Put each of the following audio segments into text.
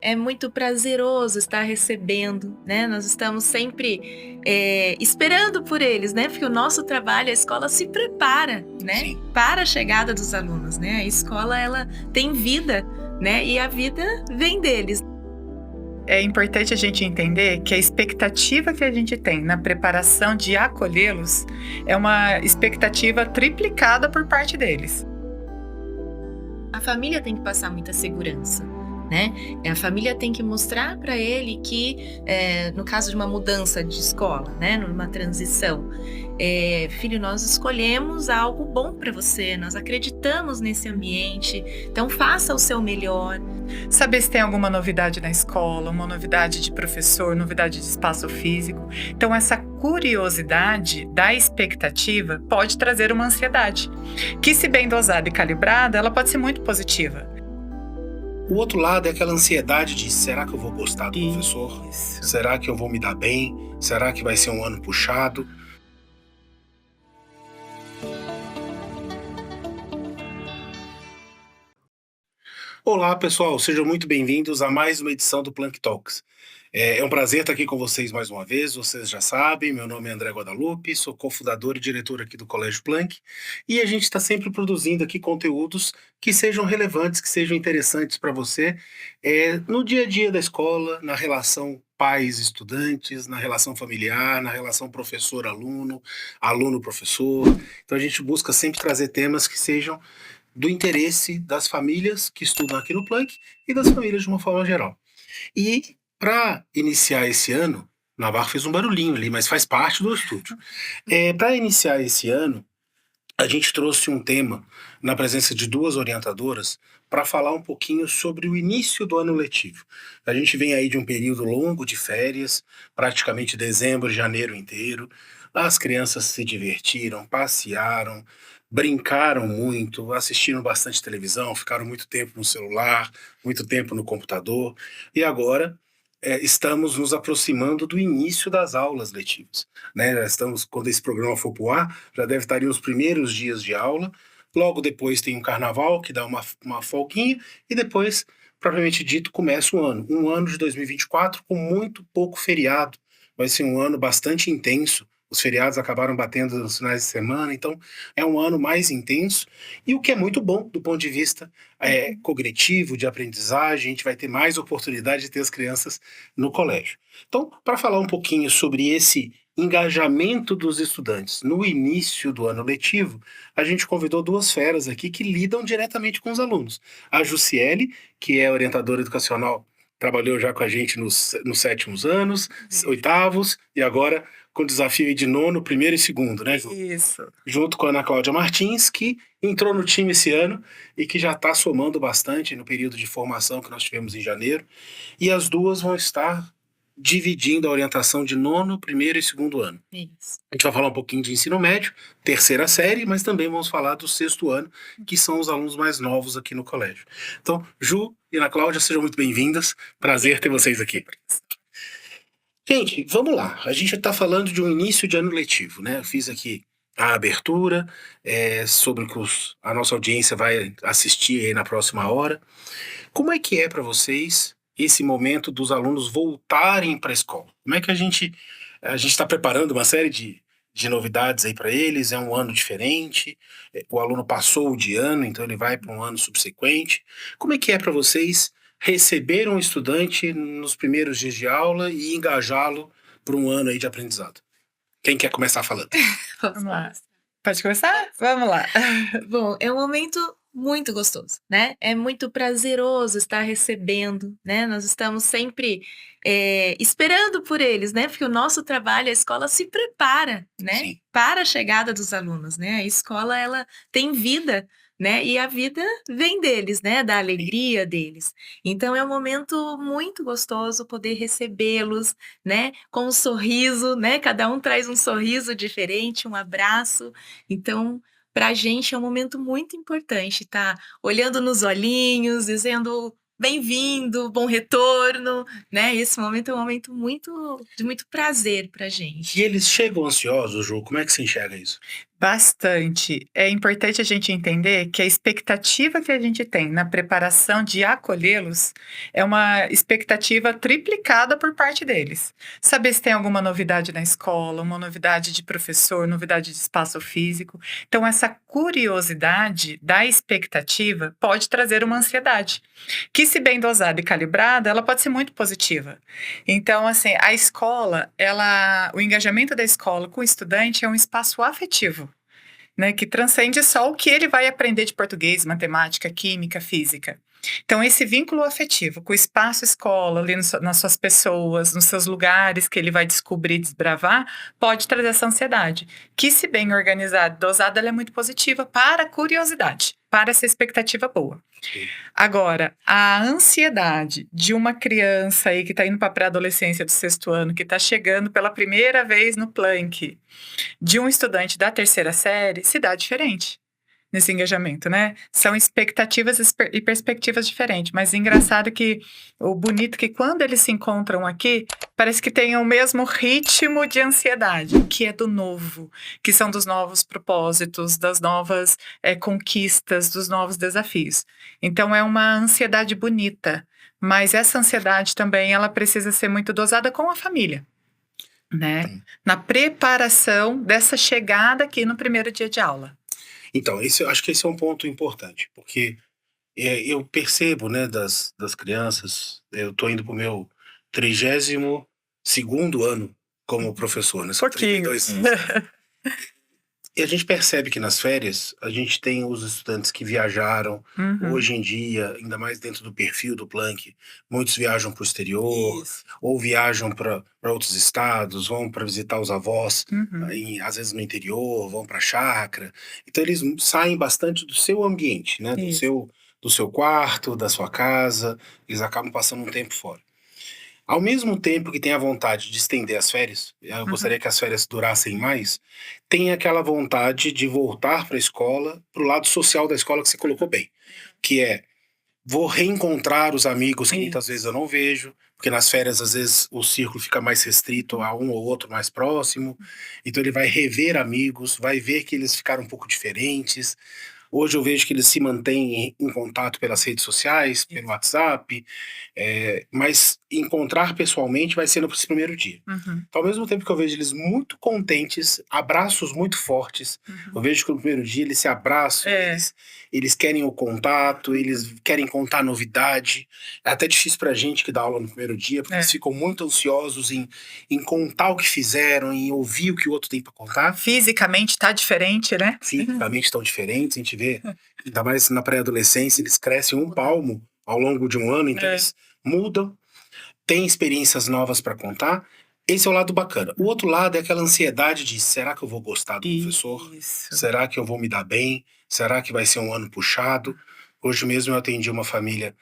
É muito prazeroso estar recebendo, né, nós estamos sempre, esperando por eles, né, porque o nosso trabalho, a escola se prepara, né, Sim. para a chegada dos alunos, né, a escola ela tem vida, né, e a vida vem deles. É importante a gente entender que a expectativa que a gente tem na preparação de acolhê-los é uma expectativa triplicada por parte deles. A família tem que passar muita segurança, né? A família tem que mostrar para ele que, no caso de uma mudança de escola, né, numa transição, filho, nós escolhemos algo bom para você, nós acreditamos nesse ambiente, então faça o seu melhor. Saber se tem alguma novidade na escola, uma novidade de professor, novidade de espaço físico. Então, essa curiosidade da expectativa pode trazer uma ansiedade, que, se bem dosada e calibrada, ela pode ser muito positiva. O outro lado é aquela ansiedade de será que eu vou gostar do professor? Isso. Será que eu vou me dar bem? Será que vai ser um ano puxado? Olá, pessoal, sejam muito bem-vindos a mais uma edição do Planck Talks. É um prazer estar aqui com vocês mais uma vez, vocês já sabem, meu nome é André Guadalupe, sou cofundador e diretor aqui do Colégio Planck, e a gente está sempre produzindo aqui conteúdos que sejam relevantes, que sejam interessantes para você, no dia a dia da escola, na relação pais-estudantes, na relação familiar, na relação professor-aluno, aluno-professor. Então a gente busca sempre trazer temas que sejam do interesse das famílias que estudam aqui no Planck e das famílias de uma forma geral. E para iniciar esse ano, Navarro fez um barulhinho ali, mas faz parte do estúdio. Para iniciar esse ano, a gente trouxe um tema na presença de duas orientadoras para falar um pouquinho sobre o início do ano letivo. A gente vem aí de um período longo de férias, praticamente dezembro, janeiro inteiro. As crianças se divertiram, passearam, brincaram muito, assistiram bastante televisão, ficaram muito tempo no celular, muito tempo no computador. E agora estamos nos aproximando do início das aulas letivas, né? Já estamos, quando esse programa for pro ar, já deve estar os primeiros dias de aula. Logo depois tem um carnaval, que dá uma folguinha, e depois, propriamente dito, começa o ano. Um ano de 2024 com muito pouco feriado. Vai ser um ano bastante intenso. Os feriados acabaram batendo nos finais de semana, então é um ano mais intenso, e o que é muito bom do ponto de vista cognitivo, de aprendizagem, a gente vai ter mais oportunidade de ter as crianças no colégio. Então, para falar um pouquinho sobre esse engajamento dos estudantes no início do ano letivo, a gente convidou duas feras aqui que lidam diretamente com os alunos. A Jussiele, que é orientadora educacional, trabalhou já com a gente nos sétimos anos, oitavos, e agora com o desafio aí de nono, primeiro e segundo, né, Ju? Isso. Junto com a Ana Cláudia Martins, que entrou no time esse ano e que já está somando bastante no período de formação que nós tivemos em janeiro. E as duas vão estar dividindo a orientação de nono, primeiro e segundo ano. Isso. A gente vai falar um pouquinho de ensino médio, terceira série, mas também vamos falar do sexto ano, que são os alunos mais novos aqui no colégio. Então, Ju e Ana Cláudia, sejam muito bem-vindas. Prazer ter vocês aqui. Gente, vamos lá. A gente está falando de um início de ano letivo, né? Eu fiz aqui a abertura sobre o que a nossa audiência vai assistir aí na próxima hora. Como é que é para vocês esse momento dos alunos voltarem para a escola? Como é que a gente está preparando uma série de novidades aí para eles? É um ano diferente, o aluno passou de ano, então ele vai para um ano subsequente. Como é que é para vocês receber um estudante nos primeiros dias de aula e engajá-lo para um ano aí de aprendizado? Quem quer começar falando? Vamos lá. Pode começar? Vamos lá. Bom, é um momento muito gostoso, né? É muito prazeroso estar recebendo, né? Nós estamos sempre esperando por eles, né? Porque o nosso trabalho, a escola se prepara, né? Sim. Para a chegada dos alunos, né? A escola, ela tem vida, né? E a vida vem deles, né? Da alegria deles. Então, é um momento muito gostoso poder recebê-los, né? Com um sorriso, né? Cada um traz um sorriso diferente, um abraço. Então, para a gente é um momento muito importante, tá? Olhando nos olhinhos, dizendo bem-vindo, bom retorno, né? Esse momento é um momento de muito prazer para a gente. E eles chegam ansiosos, Ju? Como é que você enxerga isso? Bastante. É importante a gente entender que a expectativa que a gente tem na preparação de acolhê-los é uma expectativa triplicada por parte deles. Saber se tem alguma novidade na escola, uma novidade de professor, novidade de espaço físico. Então, essa curiosidade da expectativa pode trazer uma ansiedade, que, se bem dosada e calibrada, ela pode ser muito positiva. Então, assim, a escola, o engajamento da escola com o estudante é um espaço afetivo, né, que transcende só o que ele vai aprender de português, matemática, química, física. Então, esse vínculo afetivo com o espaço escola, ali nas suas pessoas, nos seus lugares que ele vai descobrir, desbravar, pode trazer essa ansiedade, que, se bem organizada e dosada, ela é muito positiva para a curiosidade, para essa expectativa boa. Agora, a ansiedade de uma criança aí que está indo para a pré-adolescência do 6º ano, que está chegando pela primeira vez no Planck, de um estudante da 3ª série, se dá diferente nesse engajamento, né? São expectativas e perspectivas diferentes, mas engraçado que o bonito é que quando eles se encontram aqui, parece que tem o mesmo ritmo de ansiedade, que é do novo, que são dos novos propósitos, das novas conquistas, dos novos desafios. Então é uma ansiedade bonita, mas essa ansiedade também ela precisa ser muito dosada com a família, né? Na preparação dessa chegada aqui no primeiro dia de aula. Então, acho que esse é um ponto importante, porque eu percebo, né, das crianças, eu estou indo para o meu 32º ano como professor, né? São Pouquinho. 32 anos. E a gente percebe que nas férias, a gente tem os estudantes que viajaram. Hoje em dia, ainda mais dentro do perfil do Planck, muitos viajam para o exterior, ou viajam para outros estados, vão para visitar os avós, às vezes no interior, vão para a chácara. Então eles saem bastante do seu ambiente, né? Do seu quarto, da sua casa, eles acabam passando um tempo fora. Ao mesmo tempo que tem a vontade de estender as férias, eu gostaria que as férias durassem mais, tem aquela vontade de voltar para a escola, para o lado social da escola que você colocou bem, que é, vou reencontrar os amigos que muitas vezes eu não vejo, porque nas férias às vezes o círculo fica mais restrito a um ou outro mais próximo, então ele vai rever amigos, vai ver que eles ficaram um pouco diferentes. Hoje eu vejo que eles se mantêm em contato pelas redes sociais, pelo WhatsApp, mas encontrar pessoalmente vai ser no primeiro dia. Então, ao mesmo tempo que eu vejo eles muito contentes, abraços muito fortes, eu vejo que no primeiro dia eles se abraçam, eles querem o contato, eles querem contar novidade. É até difícil pra gente que dá aula no primeiro dia, porque eles ficam muito ansiosos em contar o que fizeram, em ouvir o que o outro tem pra contar. Fisicamente tá diferente, né? Fisicamente estão diferentes, a gente vê, ainda mais na pré-adolescência, eles crescem um palmo ao longo de um ano, então eles mudam, têm experiências novas para contar. Esse é o lado bacana. O outro lado é aquela ansiedade de, será que eu vou gostar do professor? Será que eu vou me dar bem? Será que vai ser um ano puxado? Hoje mesmo eu atendi uma família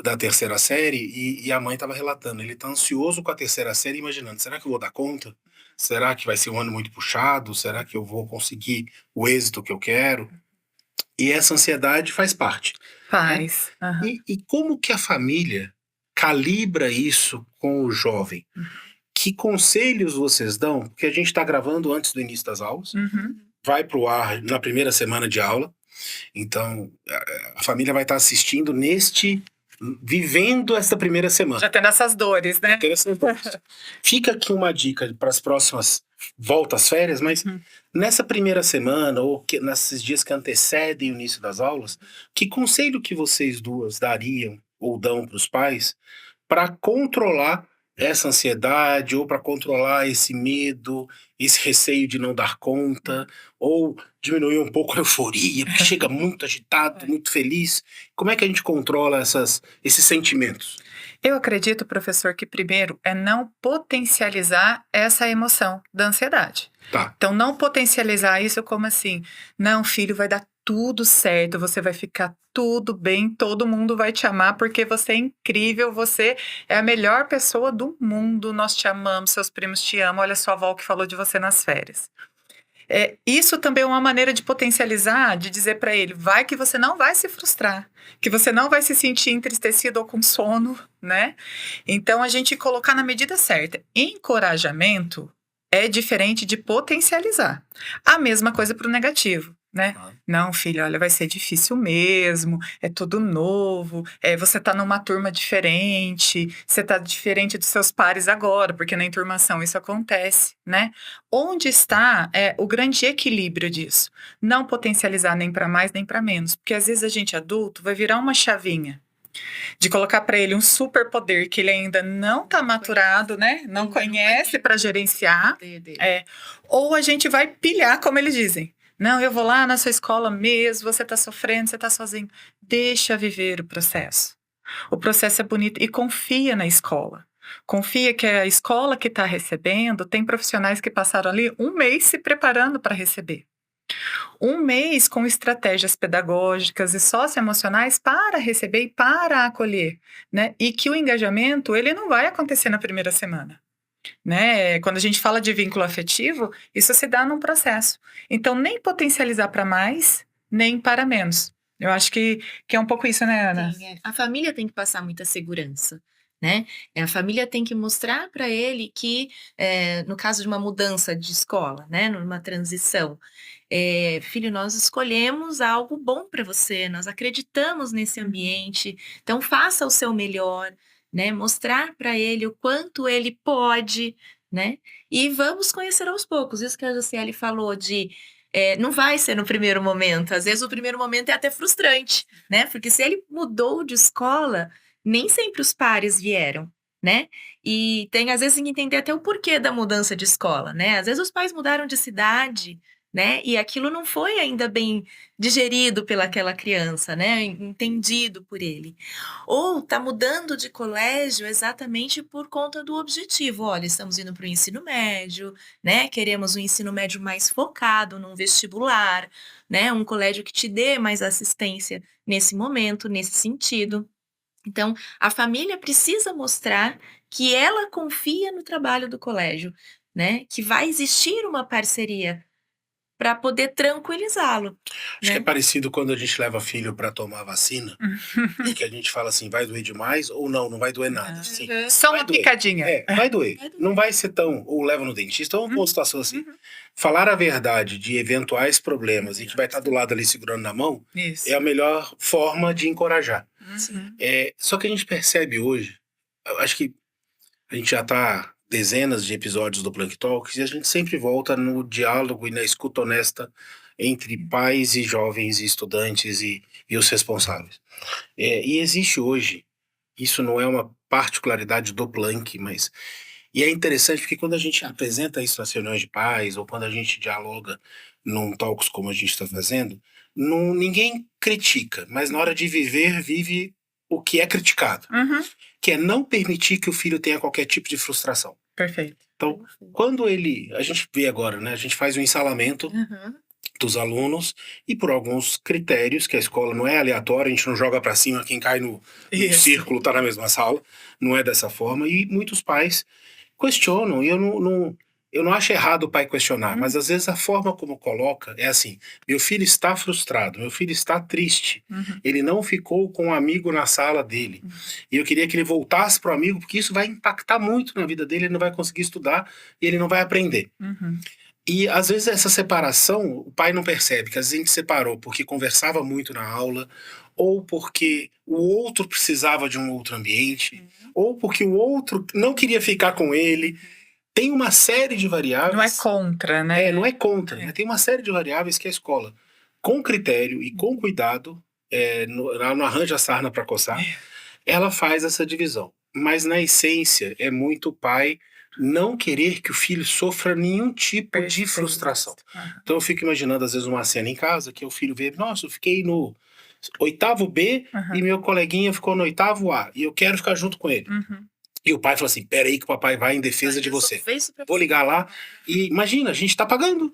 da 3ª série e a mãe estava relatando, ele está ansioso com a 3ª série, imaginando, será que eu vou dar conta? Será que vai ser um ano muito puxado? Será que eu vou conseguir o êxito que eu quero? E essa ansiedade faz parte. Faz. Né? E como que a família calibra isso com o jovem? Que conselhos vocês dão? Porque a gente está gravando antes do início das aulas, vai para o ar na primeira semana de aula, então a família vai estar assistindo vivendo essa primeira semana. Já tendo essas dores, né? Fica aqui uma dica para as próximas voltas às férias, mas nessa primeira semana, ou nesses dias que antecedem o início das aulas, que conselho que vocês duas dariam ou dão para os pais para controlar essa ansiedade, ou para controlar esse medo, esse receio de não dar conta, ou diminuir um pouco a euforia, porque chega muito agitado, muito feliz. Como é que a gente controla esses sentimentos? Eu acredito, professor, que primeiro é não potencializar essa emoção da ansiedade. Então, não potencializar isso como assim, não, filho, vai dar tudo certo, você vai ficar tudo bem, todo mundo vai te amar porque você é incrível, você é a melhor pessoa do mundo, nós te amamos, seus primos te amam, olha sua avó que falou de você nas férias. Isso também é uma maneira de potencializar, de dizer para ele, vai que você não vai se frustrar, que você não vai se sentir entristecido ou com sono, né? Então, a gente colocar na medida certa. Encorajamento é diferente de potencializar. A mesma coisa para o negativo, né? Ah. Não, filho, olha, vai ser difícil mesmo, é tudo novo, você tá numa turma diferente, você tá diferente dos seus pares agora, porque na enturmação isso acontece, né? Onde está o grande equilíbrio disso? Não potencializar nem para mais nem para menos, porque às vezes a gente adulto vai virar uma chavinha de colocar para ele um superpoder que ele ainda não está maturado, né? Não Ainda conhece para gerenciar. poder dele. Ou a gente vai pilhar, como eles dizem. Não, eu vou lá na sua escola mesmo, você está sofrendo, você está sozinho. Deixa viver o processo. O processo é bonito e confia na escola. Confia que a escola que está recebendo tem profissionais que passaram ali um mês se preparando para receber. Um mês com estratégias pedagógicas e socioemocionais para receber e para acolher, né? E que o engajamento, ele não vai acontecer na primeira semana, né? Quando a gente fala de vínculo afetivo, isso se dá num processo. Então, nem potencializar para mais, nem para menos. Eu acho que é um pouco isso, né, Ana? Sim, a família tem que passar muita segurança, né? A família tem que mostrar para ele que, no caso de uma mudança de escola, né, numa transição, filho, nós escolhemos algo bom para você, nós acreditamos nesse ambiente, então faça o seu melhor, né? Mostrar para ele o quanto ele pode, né? E vamos conhecer aos poucos. Isso que a Josiele falou de não vai ser no primeiro momento. Às vezes o primeiro momento é até frustrante, né? Porque se ele mudou de escola, nem sempre os pares vieram, né? E tem, às vezes, tem que entender até o porquê da mudança de escola, né? Às vezes os pais mudaram de cidade, né? E aquilo não foi ainda bem digerido pelaquela criança, né? Entendido por ele. Ou está mudando de colégio exatamente por conta do objetivo. Olha, estamos indo para o ensino médio, né? Queremos um ensino médio mais focado num vestibular, né? Um colégio que te dê mais assistência nesse momento, nesse sentido. Então, a família precisa mostrar que ela confia no trabalho do colégio, né? Que vai existir uma parceria para poder tranquilizá-lo, Acho que é né? parecido quando a gente leva filho para tomar vacina, e que a gente fala assim, vai doer demais ou não vai doer nada. Sim, Uhum. Só vai uma doer. picadinha. Vai doer. Vai doer. Não vai ser tão, ou leva no dentista, ou uma situação assim. Uhum. Falar a verdade de eventuais problemas e que vai estar do lado ali segurando na mão, Isso. é a melhor forma de encorajar. Uhum. Só que a gente percebe hoje, eu acho que a gente já está dezenas de episódios do Plank Talks e a gente sempre volta no diálogo e na escuta honesta entre pais e jovens e estudantes e os responsáveis. E existe hoje, isso não é uma particularidade do Plank, mas... E é interessante porque quando a gente apresenta isso nas reuniões de pais ou quando a gente dialoga num talks como a gente está fazendo, ninguém critica, mas na hora de viver, vive o que é criticado, Uhum. que é não permitir que o filho tenha qualquer tipo de frustração. Perfeito. Então, quando a gente vê agora, né, a gente faz um ensalamento Uhum. dos alunos e por alguns critérios, que a escola não é aleatória, a gente não joga para cima, quem cai no Isso. círculo tá na mesma sala, não é dessa forma, e muitos pais questionam, e eu não acho errado o pai questionar, mas às vezes a forma como coloca é assim, meu filho está frustrado, meu filho está triste, Uhum. ele não ficou com um amigo na sala dele, e eu queria que ele voltasse pro amigo, porque isso vai impactar muito na vida dele, ele não vai conseguir estudar e ele não vai aprender. Uhum. E às vezes essa separação, o pai não percebe, que às vezes a gente separou porque conversava muito na aula, ou porque o outro precisava de um outro ambiente, ou porque o outro não queria ficar com ele. Tem uma série de variáveis. Não é contra, né? Não é contra, né? Tem uma série de variáveis que a escola, com critério e com cuidado, não arranja sarna para coçar, ela faz essa divisão. Mas na essência é muito pai não querer que o filho sofra nenhum tipo de Perfeito. frustração. Uhum. Então eu fico imaginando às vezes uma cena em casa que o filho vê, nossa, eu fiquei no 8º B Uhum. e meu coleguinha ficou no 8º A e eu quero ficar junto com ele. Uhum. E o pai fala assim, peraí que o papai vai em defesa de você. Vou ligar lá e imagina, a gente tá pagando.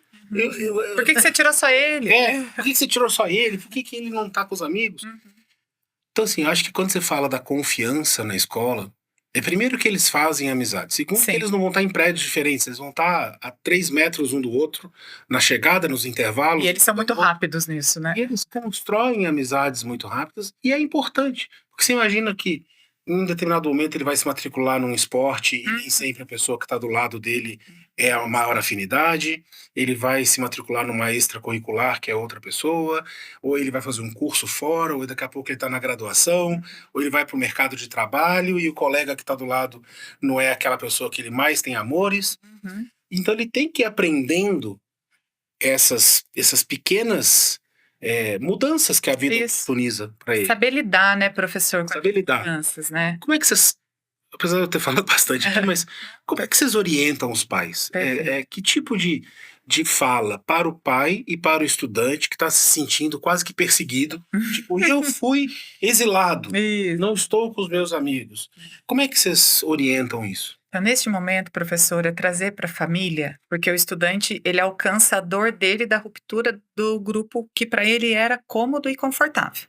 Por que você tirou só ele? Por que você tirou só ele? Por que ele não tá com os amigos? Uhum. Então assim, eu acho que quando você fala da confiança na escola, primeiro que eles fazem amizade. Segundo Sim. que eles não vão estar em prédios diferentes, eles vão estar a 3 metros um do outro, na chegada, nos intervalos. E eles são muito rápidos nisso, né? E eles constroem amizades muito rápidas e é importante. Porque você imagina que em um determinado momento ele vai se matricular num esporte e nem sempre a pessoa que está do lado dele é a maior afinidade, ele vai se matricular numa extracurricular que é outra pessoa, ou ele vai fazer um curso fora, ou daqui a pouco ele está na graduação, ou ele vai para o mercado de trabalho e o colega que está do lado não é aquela pessoa que ele mais tem amores. Uhum. Então ele tem que ir aprendendo essas pequenas mudanças que a vida Isso. oportuniza para ele. Saber lidar, né, professor, com Saber as lidar. crianças, né? Como é que vocês, apesar de eu ter falado bastante aqui, mas como é que vocês orientam os pais? Perfeito. Que tipo de fala para o pai e para o estudante que está se sentindo quase que perseguido? Tipo, eu fui exilado, Isso. não estou com os meus amigos. Como é que vocês orientam isso? Então, neste momento, professor, é trazer para a família, porque o estudante, ele alcança a dor dele da ruptura do grupo que para ele era cômodo e confortável.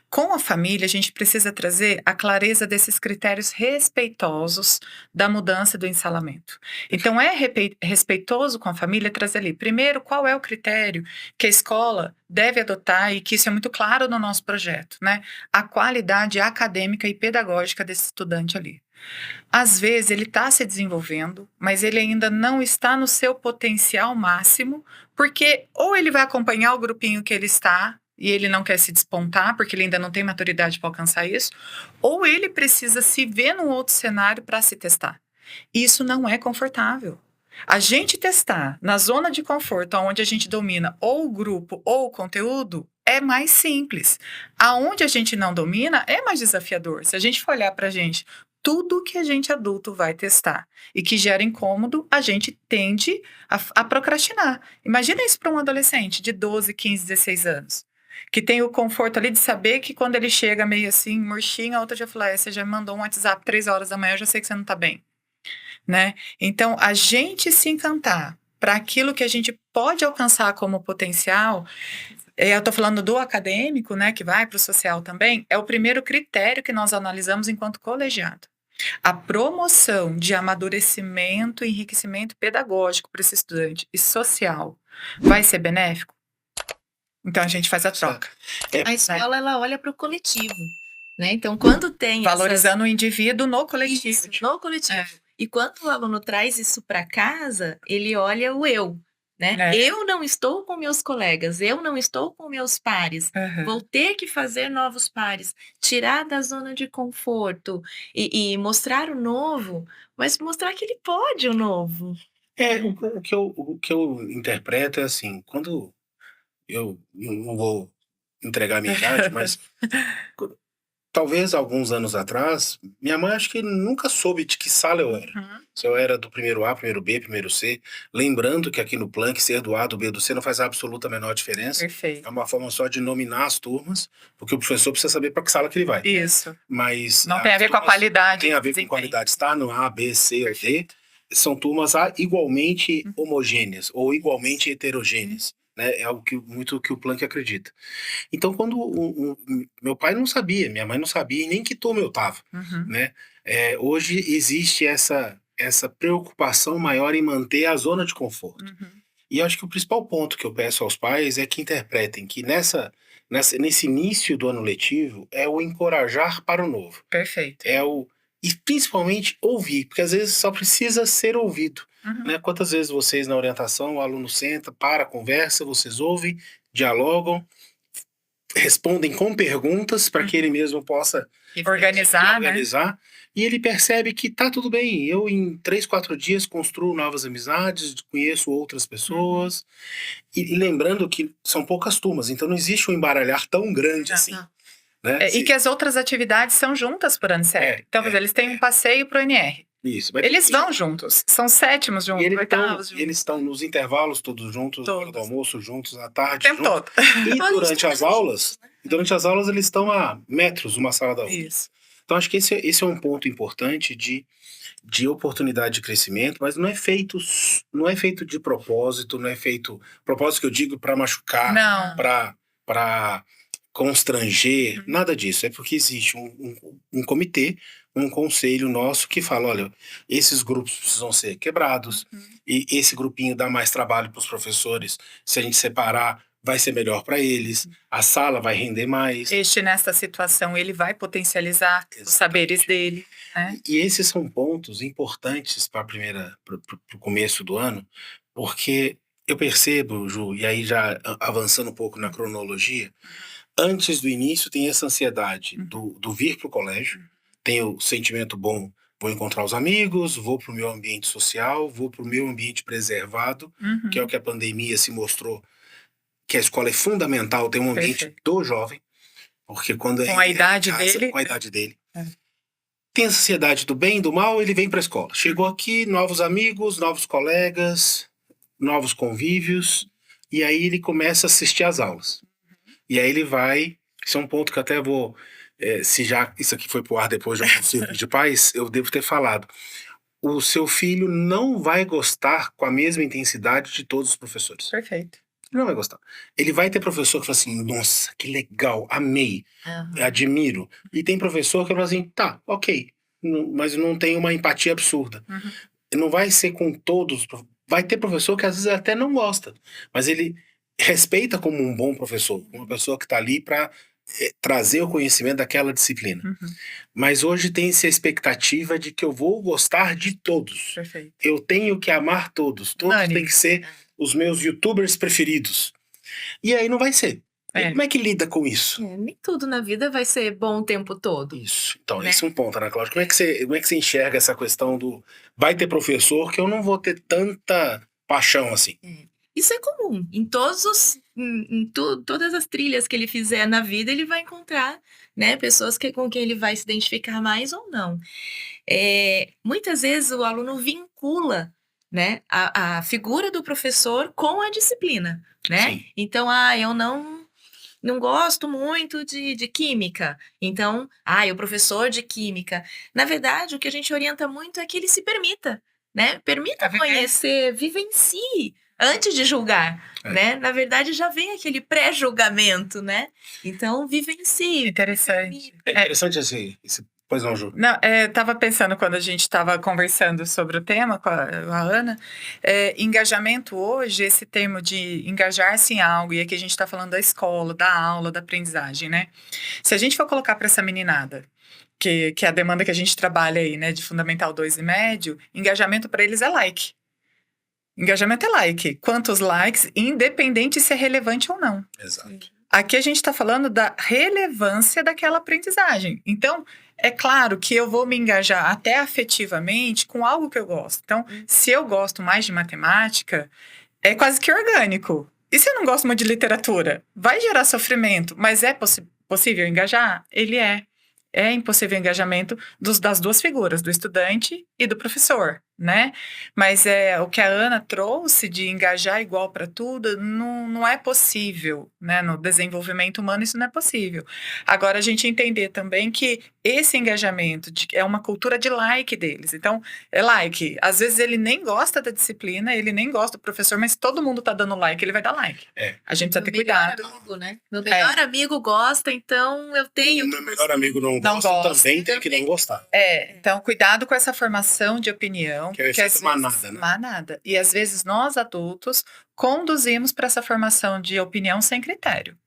Com a família, a gente precisa trazer a clareza desses critérios respeitosos da mudança do ensalamento. Então, é respeitoso com a família trazer ali, primeiro, qual é o critério que a escola deve adotar e que isso é muito claro no nosso projeto, né? A qualidade acadêmica e pedagógica desse estudante ali. Às vezes ele está se desenvolvendo, mas ele ainda não está no seu potencial máximo, porque ou ele vai acompanhar o grupinho que ele está e ele não quer se despontar, porque ele ainda não tem maturidade para alcançar isso, ou ele precisa se ver num outro cenário para se testar. Isso não é confortável. A gente testar na zona de conforto, onde a gente domina ou o grupo ou o conteúdo, é mais simples. Aonde a gente não domina, é mais desafiador. Se a gente for olhar para a gente, tudo que a gente adulto vai testar e que gera incômodo, a gente tende a procrastinar. Imagina isso para um adolescente de 12, 15, 16 anos, que tem o conforto ali de saber que quando ele chega meio assim, murchinho, a outra já fala, você já me mandou um WhatsApp 3 horas da manhã, eu já sei que você não está bem, né? Então, a gente se encantar para aquilo que a gente pode alcançar como potencial, eu estou falando do acadêmico, né, que vai para o social também, é o primeiro critério que nós analisamos enquanto colegiado. A promoção de amadurecimento e enriquecimento pedagógico para esse estudante e social vai ser benéfico? Então a gente faz a troca. A escola, ela olha para o coletivo, né? Então, quando tem Valorizando o indivíduo no coletivo. Isso, no coletivo. E quando o aluno traz isso para casa, ele olha o eu, né? Eu não estou com meus colegas, eu não estou com meus pares. Vou ter que fazer novos pares, tirar da zona de conforto e mostrar o novo, mas mostrar que ele pode o novo. O que eu interpreto é assim, quando eu não vou entregar a minha idade, mas talvez alguns anos atrás, minha mãe acho que nunca soube de que sala eu era. Se eu era do primeiro A, primeiro B, primeiro C. Lembrando que aqui no Planck, ser do A, do B, do C não faz a absoluta menor diferença. Perfeito. É uma forma só de nominar as turmas, porque o professor precisa saber para que sala que ele vai. Isso. Mas não tem a ver com a qualidade. Tem a ver com qualidade. Está no A, B, C ou D. São turmas igualmente homogêneas ou igualmente heterogêneas. Né? É algo muito que o Planck acredita. Então, quando meu pai não sabia, minha mãe não sabia nem que turma eu estava. Né? Hoje existe essa preocupação maior em manter a zona de conforto. E acho que o principal ponto que eu peço aos pais é que interpretem que nesse início do ano letivo é o encorajar para o novo. Perfeito. E principalmente ouvir, porque às vezes só precisa ser ouvido. Né? Quantas vezes vocês na orientação, o aluno senta, conversa, vocês ouvem, dialogam, respondem com perguntas para que ele mesmo possa organizar, né? E ele percebe que tá tudo bem, eu em 3, 4 dias construo novas amizades, conheço outras pessoas, e lembrando que são poucas turmas, então não existe um embaralhar tão grande assim. Né? E que as outras atividades são juntas por ano certo. Então, eles têm um passeio pro NR. Isso. Eles vão juntos, são sétimos juntos, oitavos juntos. Eles estão nos intervalos todos juntos, na hora do almoço juntos, à tarde o tempo todo. E durante as aulas eles estão a metros uma sala da outra. Isso. Então acho que esse é um ponto importante de oportunidade de crescimento, mas não é feito de propósito, não é feito propósito que eu digo para machucar, para constranger, nada disso. É porque existe um comitê, um conselho nosso que fala, olha, esses grupos precisam ser quebrados, e esse grupinho dá mais trabalho para os professores se a gente separar vai ser melhor para eles, a sala vai render mais. Nessa situação, ele vai potencializar os saberes dele, né? E esses são pontos importantes para o começo do ano, porque eu percebo, Ju, e aí já avançando um pouco na cronologia, antes do início tem essa ansiedade do vir para o colégio, tem o sentimento bom, vou encontrar os amigos, vou para o meu ambiente social, vou para o meu ambiente preservado, que é o que a pandemia se mostrou, que a escola é fundamental, tem um ambiente do jovem, porque quando com a idade dele. Com a idade dele. Tem a ansiedade do bem e do mal, ele vem para a escola. Chegou aqui, novos amigos, novos colegas, novos convívios, e aí ele começa a assistir às aulas. E aí ele vai, isso é um ponto que até vou, se já isso aqui foi pro ar depois de um círculo de pais, eu devo ter falado. O seu filho não vai gostar com a mesma intensidade de todos os professores. Perfeito. Ele não vai gostar. Ele vai ter professor que fala assim, nossa, que legal, amei, admiro. E tem professor que fala assim, tá, ok, mas não tem uma empatia absurda. Não vai ser com todos. Vai ter professor que às vezes até não gosta, mas ele respeita como um bom professor, uma pessoa que está ali para trazer o conhecimento daquela disciplina. Mas hoje tem-se a expectativa de que eu vou gostar de todos. Perfeito. Eu tenho que amar todos. Todos têm que ser os meus youtubers preferidos. E aí não vai ser. Como é que lida com isso? Nem tudo na vida vai ser bom o tempo todo. Isso. Então, esse é um ponto, Ana Cláudia. Como é que você enxerga essa questão do vai ter professor que eu não vou ter tanta paixão assim? Isso é comum. Em todas as trilhas que ele fizer na vida, ele vai encontrar, né, pessoas com quem ele vai se identificar mais ou não. Muitas vezes o aluno vincula, né, a figura do professor com a disciplina, né? Sim. Então, eu não gosto muito de química. Então, o professor de química. Na verdade, o que a gente orienta muito é que ele se permita, né? Permita conhecer, vivencie antes de julgar, né? Na verdade, já vem aquele pré-julgamento, né? Então, vivencie. Interessante. É interessante esse. Pois não, Ju. Não, estava pensando quando a gente estava conversando sobre o tema com a Ana, engajamento hoje, esse termo de engajar-se em algo, e aqui a gente está falando da escola, da aula, da aprendizagem, né? Se a gente for colocar para essa meninada, que é a demanda que a gente trabalha aí, né, de Fundamental 2 e médio, engajamento para eles é like. Engajamento é like. Quantos likes, independente se é relevante ou não. Exato. Aqui a gente está falando da relevância daquela aprendizagem. Então, é claro que eu vou me engajar até afetivamente com algo que eu gosto. Então, se eu gosto mais de matemática, é quase que orgânico. E se eu não gosto muito de literatura? Vai gerar sofrimento, mas é possível engajar? Ele é. É impossível engajamento das duas figuras, do estudante e do professor, né? Mas o que a Ana trouxe de engajar igual para tudo não é possível, né? No desenvolvimento humano isso não é possível. Agora a gente entender também que esse engajamento é uma cultura de like deles. Então, é like. Às vezes ele nem gosta da disciplina, ele nem gosta do professor, mas todo mundo tá dando like, ele vai dar like. A gente precisa ter cuidado. Meu melhor amigo, né? Meu melhor amigo gosta, então eu tenho... Meu melhor amigo não gosta, também tem que não gostar. Então cuidado com essa formação de opinião. Que é o efeito manada, né? Manada. E às vezes nós adultos conduzimos para essa formação de opinião sem critério.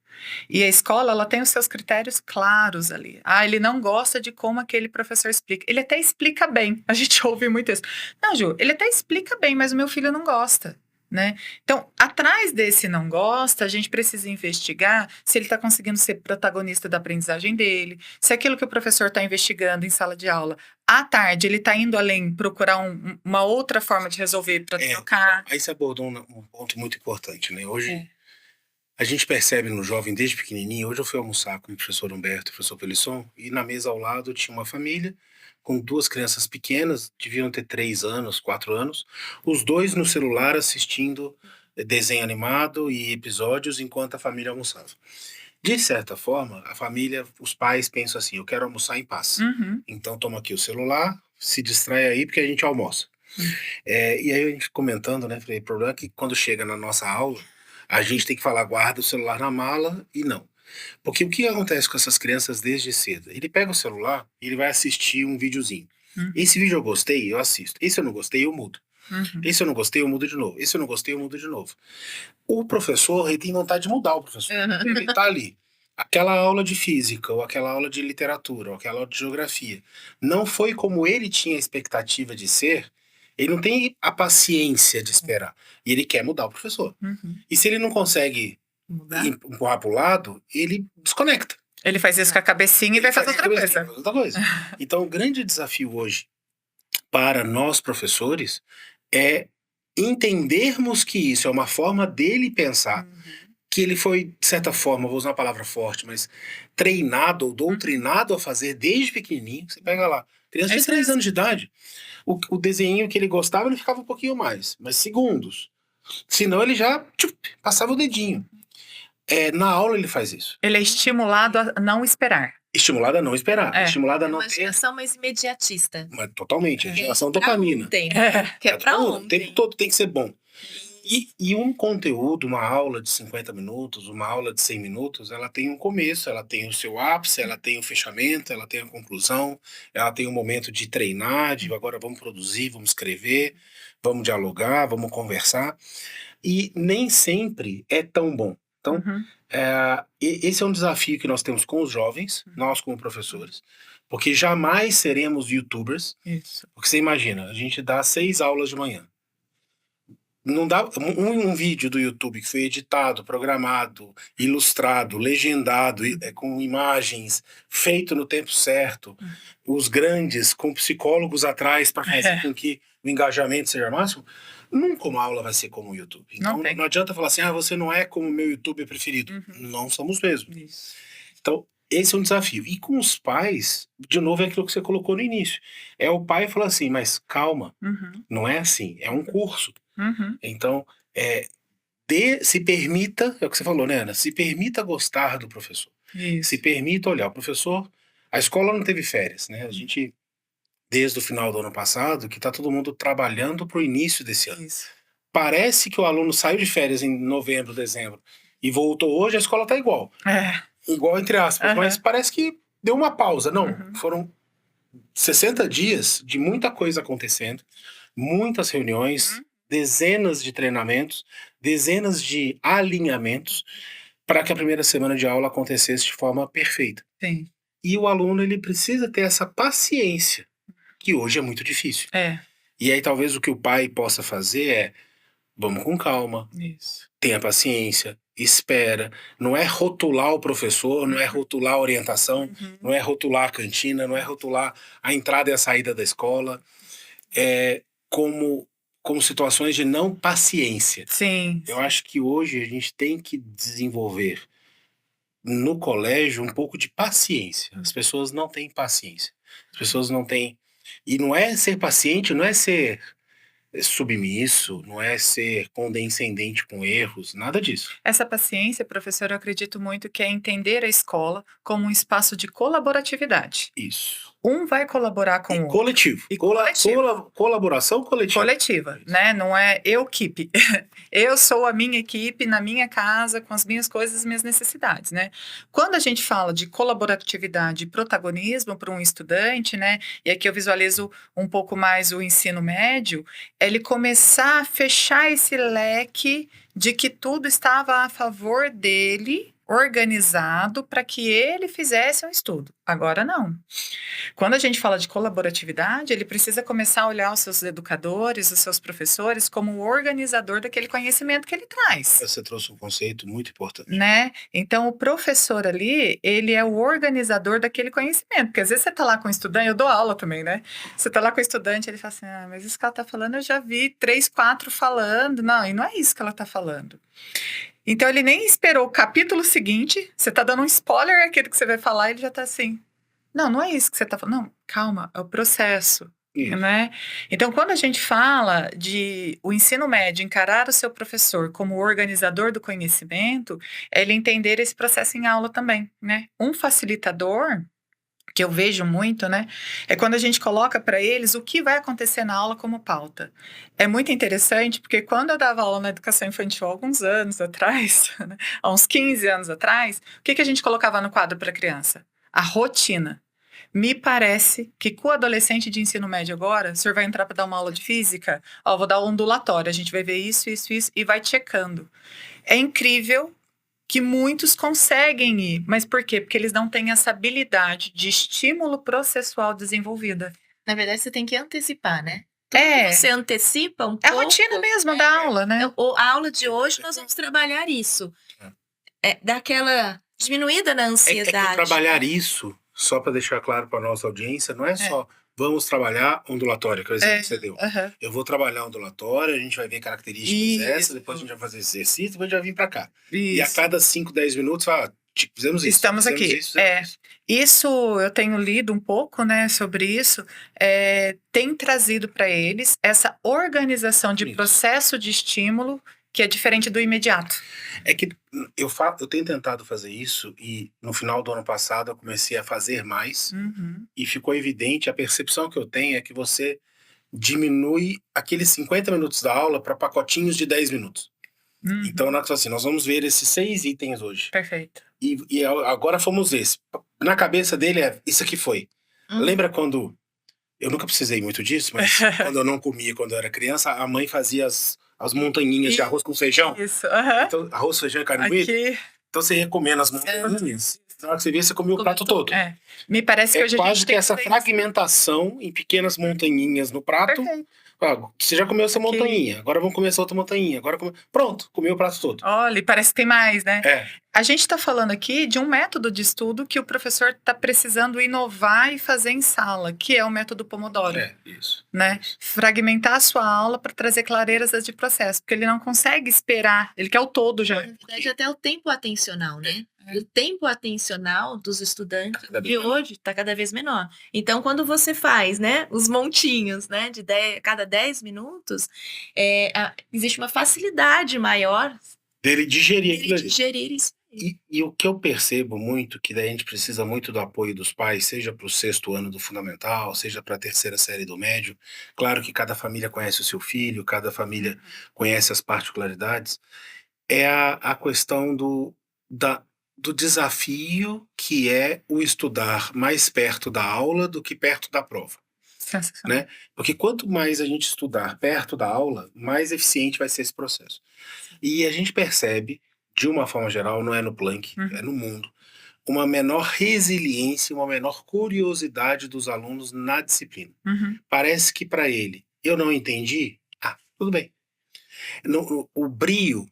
E a escola, ela tem os seus critérios claros ali. Ele não gosta de como aquele professor explica. Ele até explica bem. A gente ouve muito isso. Não, Ju, ele até explica bem, mas o meu filho não gosta. Né? Então, atrás desse não gosta, a gente precisa investigar se ele está conseguindo ser protagonista da aprendizagem dele, se aquilo que o professor está investigando em sala de aula, à tarde, ele está indo além, procurar uma outra forma de resolver para trocar. Aí você abordou um ponto muito importante, né? Hoje, a gente percebe no jovem desde pequenininho. Hoje eu fui almoçar com o professor Humberto e o professor Pelisson, e na mesa ao lado tinha uma família com duas crianças pequenas, deviam ter 3 anos, 4 anos, os dois no celular assistindo desenho animado e episódios enquanto a família almoçava. De certa forma, a família, os pais pensam assim, eu quero almoçar em paz. Então toma aqui o celular, se distrai aí porque a gente almoça. E aí a gente comentando, né, falei, o problema é que quando chega na nossa aula, a gente tem que falar, guarda o celular na mala e não. Porque o que acontece com essas crianças desde cedo? Ele pega o celular e ele vai assistir um videozinho. Esse vídeo eu gostei, eu assisto. Esse eu não gostei, eu mudo. Uhum. Esse eu não gostei, eu mudo de novo. Esse eu não gostei, eu mudo de novo. O professor, ele tem vontade de mudar o professor. Ele tá ali. Aquela aula de física, ou aquela aula de literatura, ou aquela aula de geografia, não foi como ele tinha a expectativa de ser, ele não tem a paciência de esperar. E ele quer mudar o professor. Uhum. E se ele não consegue Mudar. empurrar pro lado, ele desconecta. Ele faz isso com a cabecinha e vai fazer outra coisa. Outra coisa. Então, o grande desafio hoje para nós professores é entendermos que isso é uma forma dele pensar, que ele foi, de certa forma, vou usar uma palavra forte, mas treinado ou doutrinado a fazer desde pequenininho. Você pega lá, criança de 3 anos de idade, o desenho que ele gostava, ele ficava um pouquinho mais, mas segundos. Senão ele já passava o dedinho. Na aula ele faz isso. Ele é estimulado a não esperar. Estimulado a não esperar, estimulado a não Uma ter... geração mais imediatista. Mas, totalmente, a geração Pra dopamina. ontem. É. Que é pra O ontem. tempo todo tem que ser bom. E um conteúdo, uma aula de 50 minutos, uma aula de 100 minutos, ela tem um começo, ela tem o seu ápice, ela tem o fechamento, ela tem a conclusão, ela tem um momento de treinar, de agora vamos produzir, vamos escrever, vamos dialogar, vamos conversar. E nem sempre é tão bom. Então, Uhum. esse é um desafio que nós temos com os jovens, nós como professores, porque jamais seremos youtubers. Isso. Porque você imagina, a gente dá 6 aulas de manhã. Não dá um vídeo do YouTube que foi editado, programado, ilustrado, legendado, com imagens, feito no tempo certo, os grandes com psicólogos atrás para fazer com que o engajamento seja máximo. Nunca uma aula vai ser como o YouTube. Então Não não adianta falar assim, você não é como o meu YouTube preferido. Não somos mesmo. Isso. Então, esse é um desafio. E com os pais, de novo, é aquilo que você colocou no início. É o pai falar assim, mas calma, não é assim, é um curso. Uhum. Então, se permita, é o que você falou, né, Ana? Se permita gostar do professor. Isso. Se permita olhar. O professor, a escola não teve férias, né? A gente, desde o final do ano passado, que tá todo mundo trabalhando pro início desse ano. Isso. Parece que o aluno saiu de férias em novembro, dezembro, e voltou hoje, a escola tá igual. Igual entre aspas, mas parece que deu uma pausa. Não, foram 60 dias de muita coisa acontecendo, muitas reuniões, dezenas de treinamentos, dezenas de alinhamentos para que a primeira semana de aula acontecesse de forma perfeita. Sim. E o aluno, ele precisa ter essa paciência, que hoje é muito difícil. E aí talvez o que o pai possa fazer é, vamos com calma, Isso. tenha paciência, espera. Não é rotular o professor, não é rotular a orientação, não é rotular a cantina, não é rotular a entrada e a saída da escola. Como situações de não paciência. Sim. Eu acho que hoje a gente tem que desenvolver no colégio um pouco de paciência. As pessoas não têm paciência. As pessoas não têm... E não é ser paciente, não é ser submisso, não é ser condescendente com erros, nada disso. Essa paciência, professor, eu acredito muito que é entender a escola como um espaço de colaboratividade. Isso. Um vai colaborar com o outro. Coletivo. E coletivo. Colaboração coletiva. Coletiva, né? Não é eu-equipe. Eu sou a minha equipe na minha casa, com as minhas coisas, as minhas necessidades, né? Quando a gente fala de colaboratividade e protagonismo para um estudante, né? E aqui eu visualizo um pouco mais o ensino médio, ele começar a fechar esse leque de que tudo estava a favor dele, organizado para que ele fizesse um estudo. Agora não. Quando a gente fala de colaboratividade, ele precisa começar a olhar os seus educadores, os seus professores como o organizador daquele conhecimento que ele traz. Você trouxe um conceito muito importante. Né? Então, o professor ali, ele é o organizador daquele conhecimento. Porque às vezes você está lá com o estudante, eu dou aula também, né? Você está lá com o estudante, ele fala assim, mas isso que ela está falando, eu já vi 3, 4 falando. Não, e não é isso que ela está falando. Então, ele nem esperou o capítulo seguinte, você está dando um spoiler aquilo que você vai falar, ele já está assim, não é isso que você está falando. Não, calma, é o processo. Né? Então, quando a gente fala de o ensino médio encarar o seu professor como organizador do conhecimento, é ele entender esse processo em aula também, né? Um facilitador, que eu vejo muito, né? É quando a gente coloca para eles o que vai acontecer na aula como pauta. É muito interessante, porque quando eu dava aula na educação infantil há alguns anos atrás, né? Há uns 15 anos atrás, o que a gente colocava no quadro para a criança? A rotina. Me parece que com o adolescente de ensino médio agora, o senhor vai entrar para dar uma aula de física, ó, vou dar o ondulatório, a gente vai ver isso, isso, isso, e vai checando. É incrível que muitos conseguem ir, mas por quê? Porque eles não têm essa habilidade de estímulo processual desenvolvida. Na verdade, você tem que antecipar, né? Tudo que É, você antecipa um é a pouco. rotina mesmo da aula, né? A aula de hoje nós vamos trabalhar isso. Daquela diminuída na É que ansiedade. trabalhar isso, só para deixar claro para nossa audiência, não é só vamos trabalhar ondulatório, que é o exemplo que você deu. Aham. Eu vou trabalhar ondulatório, a gente vai ver características dessas, Isso. depois a gente vai fazer esse exercício, depois a gente vai vir para cá. E a Isso. cada 5, 10 minutos, fala, fizemos isso. Estamos fizemos aqui. Isso, fizemos isso. Isso eu tenho lido um pouco, né, sobre isso. Tem trazido para eles essa organização de Isso. processo de estímulo que é diferente do imediato. É que eu tenho tentado fazer isso e no final do ano passado eu comecei a fazer mais Uhum. e ficou evidente, a percepção que eu tenho é que você diminui aqueles 50 minutos da aula para pacotinhos de 10 minutos. Uhum. Então, assim, nós vamos ver esses 6 itens hoje. Perfeito. E agora fomos esse. Na cabeça dele isso aqui foi. Lembra quando... Eu nunca precisei muito disso, mas quando eu não comia quando eu era criança, a mãe fazia as montanhinhas de arroz com feijão. Isso. Aham. Então, arroz, feijão e carne moída. Aqui. Então você ia comendo as montanhas. Na hora que você via, você comia o prato todo. Me parece que hoje a quase gente que tem essa fazer fragmentação em pequenas montanhinhas no prato. Perfeito. Você já comeu essa montanha, agora vamos comer essa outra montanha. Pronto, comeu o prato todo. Olha, e parece que tem mais, né? É. A gente está falando aqui de um método de estudo que o professor está precisando inovar e fazer em sala, que é o método Pomodoro. Isso. Né? Isso. Fragmentar a sua aula para trazer clareiras de processo, porque ele não consegue esperar, ele quer o todo já. Na verdade, até o tempo atencional, né? O tempo atencional dos estudantes Cada vez de menor. hoje está cada vez menor. Então, quando você faz, né, os montinhos, né, de cada 10 minutos, existe uma facilidade maior Dele digerir aquilo de ali. digerir isso. E o que eu percebo muito, que daí a gente precisa muito do apoio dos pais, seja para o 6º ano do fundamental, seja para a 3ª série do médio. Claro que cada família conhece o seu filho, cada família conhece as particularidades. É a questão do desafio que é o estudar mais perto da aula do que perto da prova. Sensacional. Né? Porque quanto mais a gente estudar perto da aula, mais eficiente vai ser esse processo. E a gente percebe, de uma forma geral, não é no Planck, é no mundo, uma menor resiliência, uma menor curiosidade dos alunos na disciplina. Parece que para ele, eu não entendi, tudo bem. O brio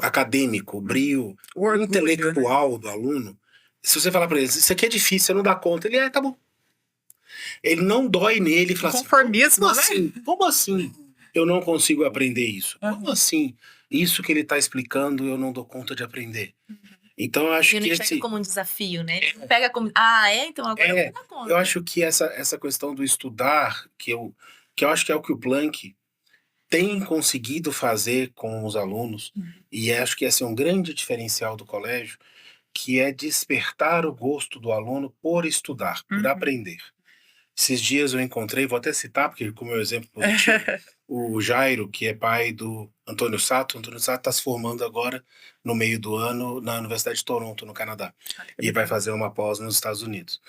acadêmico, o brio orgulho, intelectual, né, do aluno, se você falar para ele, isso aqui é difícil, você não dá conta, ele, tá bom. Ele não dói nele e fala conformismo, assim, como assim eu não consigo aprender isso? Como assim isso que ele está explicando eu não dou conta de aprender? Então eu acho Ele que não pega como um desafio, né? Ele não pega como, então agora eu vou dar conta. eu acho que essa questão do estudar, que eu acho que é o que o Planck tem conseguido fazer com os alunos, e acho que esse é um grande diferencial do colégio, que é despertar o gosto do aluno por estudar, por aprender. Esses dias eu encontrei, vou até citar, porque como meu exemplo positivo, o Jairo, que é pai do Antônio Sato. O Antônio Sato está se formando agora, no meio do ano, na Universidade de Toronto, no Canadá. E vai fazer uma pós nos Estados Unidos.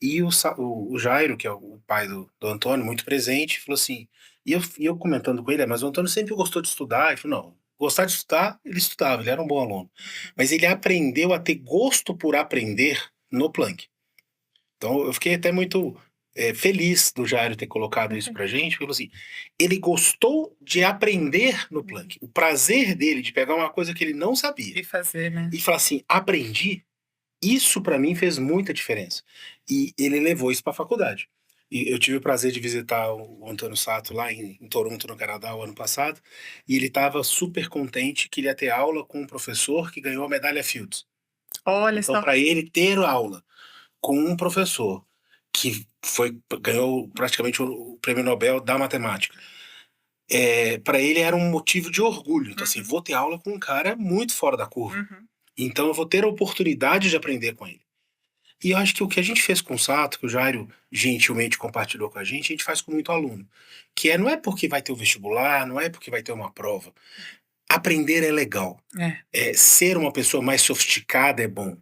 E o Jairo, que é o pai do Antônio, muito presente, falou assim, e eu comentando com ele, mas o Antônio sempre gostou de estudar. Ele falou, não, gostar de estudar, ele estudava, ele era um bom aluno. Mas ele aprendeu a ter gosto por aprender no Planck. Então eu fiquei até muito feliz do Jairo ter colocado isso pra gente, porque assim, ele gostou de aprender no Planck. O prazer dele de pegar uma coisa que ele não sabia E fazer, né? e falar assim, aprendi, isso pra mim fez muita diferença. E ele levou isso pra faculdade. E eu tive o prazer de visitar o Antônio Sato lá em Toronto, no Canadá, o ano passado, e ele estava super contente que ele ia ter aula com um professor que ganhou a medalha Fields. Olha Então, só. para ele ter aula com um professor que ganhou praticamente o prêmio Nobel da matemática, para ele era um motivo de orgulho. Então, assim, vou ter aula com um cara muito fora da curva. Então, eu vou ter a oportunidade de aprender com ele. E eu acho que o que a gente fez com o Sato, que o Jairo gentilmente compartilhou com a gente faz com muito aluno. Que não é porque vai ter o vestibular, não é porque vai ter uma prova. Aprender é legal. Ser uma pessoa mais sofisticada é bom.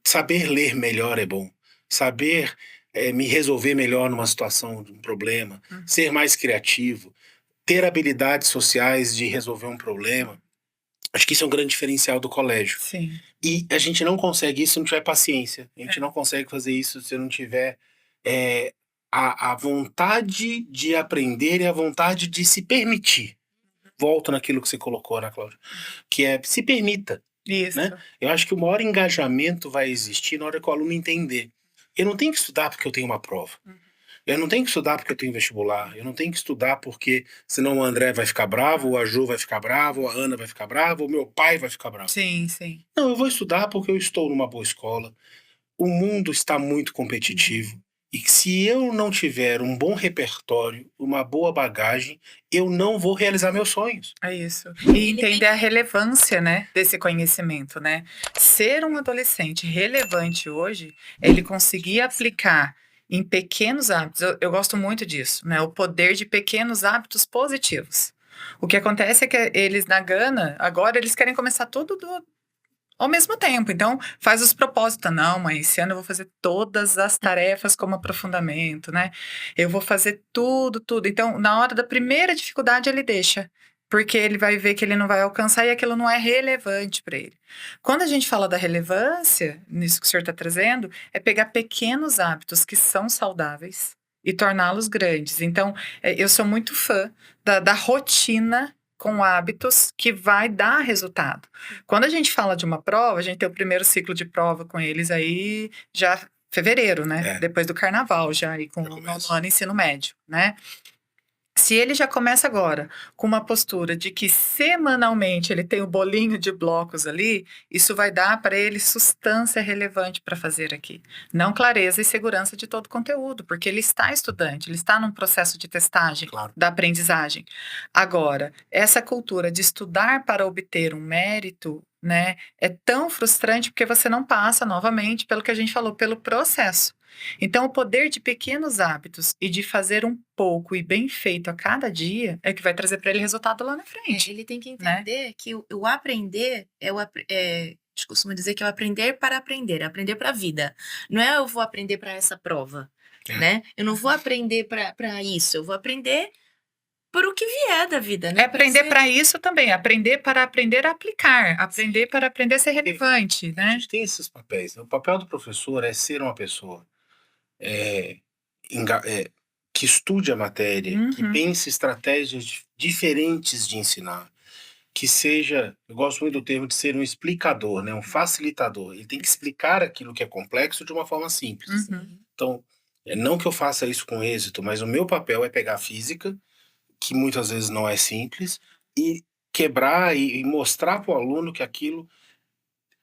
Saber ler melhor é bom. saber me resolver melhor numa situação, de um problema, ser mais criativo, ter habilidades sociais de resolver um problema. Acho que isso é um grande diferencial do colégio. Sim. E a gente não consegue isso se não tiver paciência. A gente não consegue fazer isso se não tiver a vontade de aprender e a vontade de se permitir. Volto naquilo que você colocou, Ana Cláudia, que é se permita. Isso. Né? Eu acho que o maior engajamento vai existir na hora que o aluno entender. Eu não tenho que estudar porque eu tenho uma prova. Eu não tenho que estudar porque eu tenho vestibular. Eu não tenho que estudar porque senão o André vai ficar bravo, ou a Jo vai ficar brava, ou a Ana vai ficar brava, ou meu pai vai ficar bravo. Sim, sim. Não, eu vou estudar porque eu estou numa boa escola. O mundo está muito competitivo. E que se eu não tiver um bom repertório, uma boa bagagem, eu não vou realizar meus sonhos. É isso. E entender a relevância, né, desse conhecimento, né? Ser um adolescente relevante hoje é ele conseguir aplicar em pequenos hábitos. Eu gosto muito disso, né? O poder de pequenos hábitos positivos. O que acontece é que eles, na Gana, agora eles querem começar tudo ao mesmo tempo. Então, faz os propósitos. Não, mãe, esse ano eu vou fazer todas as tarefas como aprofundamento, né? Eu vou fazer tudo, tudo. Então, na hora da primeira dificuldade, ele deixa. Porque ele vai ver que ele não vai alcançar e aquilo não é relevante para ele. Quando a gente fala da relevância, nisso que o senhor está trazendo, é pegar pequenos hábitos que são saudáveis e torná-los grandes. Então, eu sou muito fã da rotina com hábitos que vai dar resultado. Quando a gente fala de uma prova, a gente tem o primeiro ciclo de prova com eles aí já fevereiro, né? Depois do carnaval, já aí com o nono ano ensino médio, né? Se ele já começa agora com uma postura de que semanalmente ele tem o bolinho de blocos ali, isso vai dar para ele substância relevante para fazer aqui. Não clareza e segurança de todo o conteúdo, porque ele está estudante, ele está num processo de testagem da aprendizagem. Agora, essa cultura de estudar para obter um mérito, né, é tão frustrante porque você não passa novamente pelo que a gente falou, pelo processo. Então, o poder de pequenos hábitos e de fazer um pouco e bem feito a cada dia é que vai trazer para ele resultado lá na frente. Ele tem que entender que o aprender a gente costuma dizer que é o aprender para a vida. Não é eu vou aprender para essa prova, né? Eu não vou aprender para isso, eu vou aprender por o que vier da vida, né? É aprender para isso também, aprender para aprender a aplicar, aprender para aprender a ser relevante, né? A gente tem esses papéis. O papel do professor é ser uma pessoa que estude a matéria, que pense estratégias diferentes de ensinar, que seja, eu gosto muito do termo de ser um explicador, né, um facilitador. Ele tem que explicar aquilo que é complexo de uma forma simples. Então, não que eu faça isso com êxito, mas o meu papel é pegar a física, que muitas vezes não é simples, e quebrar e mostrar para o aluno que aquilo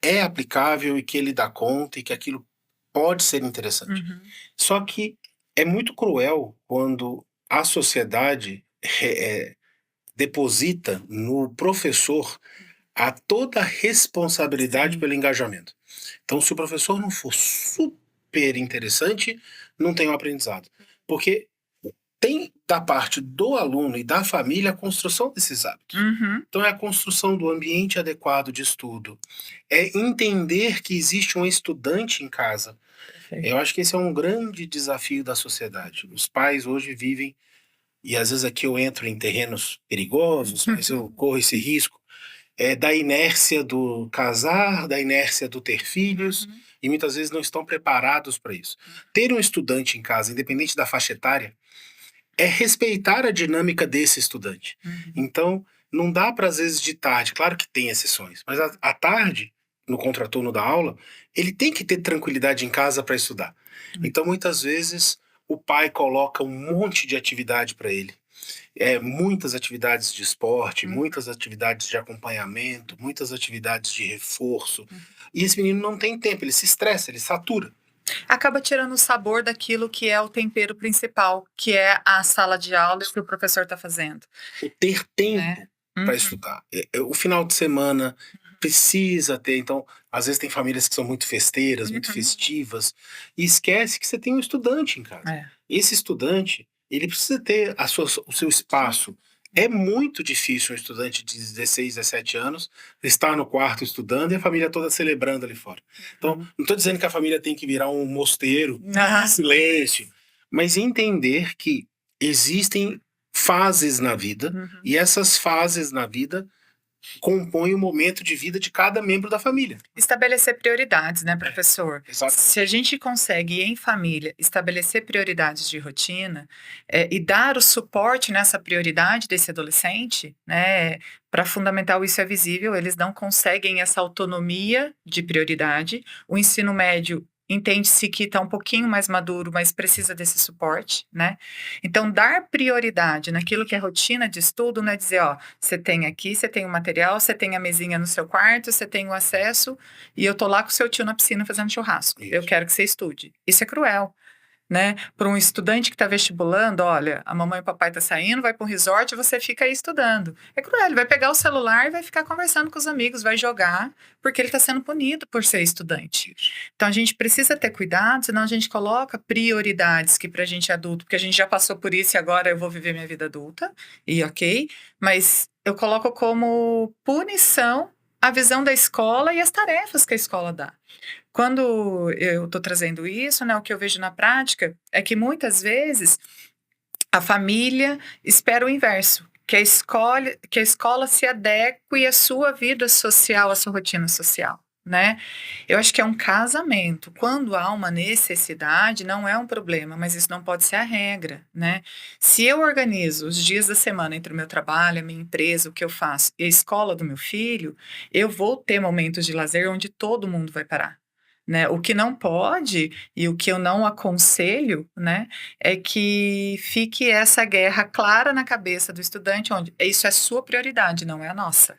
é aplicável e que ele dá conta e que aquilo pode ser interessante. Só que é muito cruel quando a sociedade deposita no professor toda a responsabilidade pelo engajamento. Então, se o professor não for super interessante, não tem um aprendizado. Porque tem da parte do aluno e da família a construção desses hábitos. Então, é a construção do ambiente adequado de estudo. É entender que existe um estudante em casa. Eu acho que esse é um grande desafio da sociedade. Os pais hoje vivem, e às vezes aqui eu entro em terrenos perigosos, mas eu corro esse risco, da inércia do casar, da inércia do ter filhos, e muitas vezes não estão preparados para isso. Ter um estudante em casa, independente da faixa etária, é respeitar a dinâmica desse estudante. Então, não dá para, às vezes, de tarde, claro que tem exceções, mas à tarde, no contraturno da aula, ele tem que ter tranquilidade em casa para estudar. Então, muitas vezes, o pai coloca um monte de atividade para ele. Muitas atividades de esporte, muitas atividades de acompanhamento, muitas atividades de reforço. E esse menino não tem tempo, ele se estressa, ele satura. Acaba tirando o sabor daquilo que é o tempero principal, que é a sala de aula e o que o professor está fazendo. O ter tempo para estudar. O final de semana precisa ter. Então, às vezes tem famílias que são muito festeiras, muito festivas, e esquece que você tem um estudante em casa. Esse estudante, ele precisa ter o seu espaço É muito difícil um estudante de 16, 17 anos estar no quarto estudando e a família toda celebrando ali fora. Então, Uhum. não estou dizendo que a família tem que virar um mosteiro, Ah, silêncio, mas entender que existem fases na vida uhum. e essas fases na vida compõem o momento de vida de cada membro da família. Estabelecer prioridades, né, professor? Exato. Se a gente consegue, em família, estabelecer prioridades de rotina, e dar o suporte nessa prioridade desse adolescente, né, para fundamental isso é visível, eles não conseguem essa autonomia de prioridade. O ensino médio entende-se que está um pouquinho mais maduro, mas precisa desse suporte, né? Então, dar prioridade naquilo que é rotina de estudo não é dizer, ó, você tem aqui, você tem o material, você tem a mesinha no seu quarto, você tem o acesso, e eu tô lá com o seu tio na piscina fazendo churrasco. Eu Isso. quero que você estude. Isso é cruel, né? Para um estudante que está vestibulando, olha, a mamãe e o papai tá saindo, vai para um resort e você fica aí estudando. É cruel, ele vai pegar o celular e vai ficar conversando com os amigos, vai jogar, porque ele está sendo punido por ser estudante. Então a gente precisa ter cuidado, senão a gente coloca prioridades que pra gente é adulto, porque a gente já passou por isso e agora eu vou viver minha vida adulta, e ok, mas eu coloco como punição a visão da escola e as tarefas que a escola dá. Quando eu estou trazendo isso, né, o que eu vejo na prática é que muitas vezes a família espera o inverso, que a escola se adeque à sua vida social, à sua rotina social, né? Eu acho que é um casamento. Quando há uma necessidade, não é um problema, mas isso não pode ser a regra, né? Se eu organizo os dias da semana entre o meu trabalho, a minha empresa, o que eu faço e a escola do meu filho, eu vou ter momentos de lazer onde todo mundo vai parar. Né? O que não pode e o que eu não aconselho, né, é que fique essa guerra clara na cabeça do estudante, onde isso é sua prioridade, não é a nossa,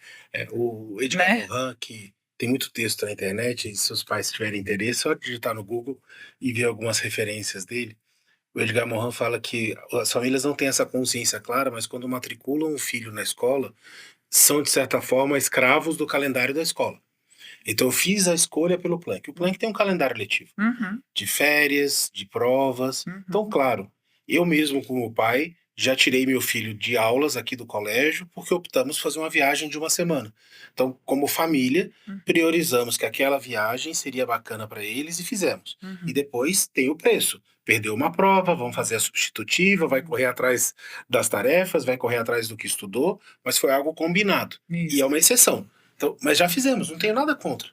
O Edgar né? Morin, que tem muito texto na internet, e se seus pais tiverem interesse, só digitar no Google e ver algumas referências dele. O Edgar Morin fala que as famílias não têm essa consciência clara, mas quando matriculam um filho na escola, são, de certa forma, escravos do calendário da escola. Então, eu fiz a escolha pelo Planck. O Planck tem um calendário letivo, Uhum, de férias, de provas. Então, uhum, claro, eu mesmo, como pai, já tirei meu filho de aulas aqui do colégio, porque optamos fazer uma viagem de uma semana. Então, como família, uhum, priorizamos que aquela viagem seria bacana para eles e fizemos. E uhum. depois tem o preço. Perdeu uma prova, vamos fazer a substitutiva, vai correr atrás das tarefas, vai correr atrás do que estudou, mas foi algo combinado. E é Isso. uma exceção. Então, mas já fizemos, não tenho nada contra.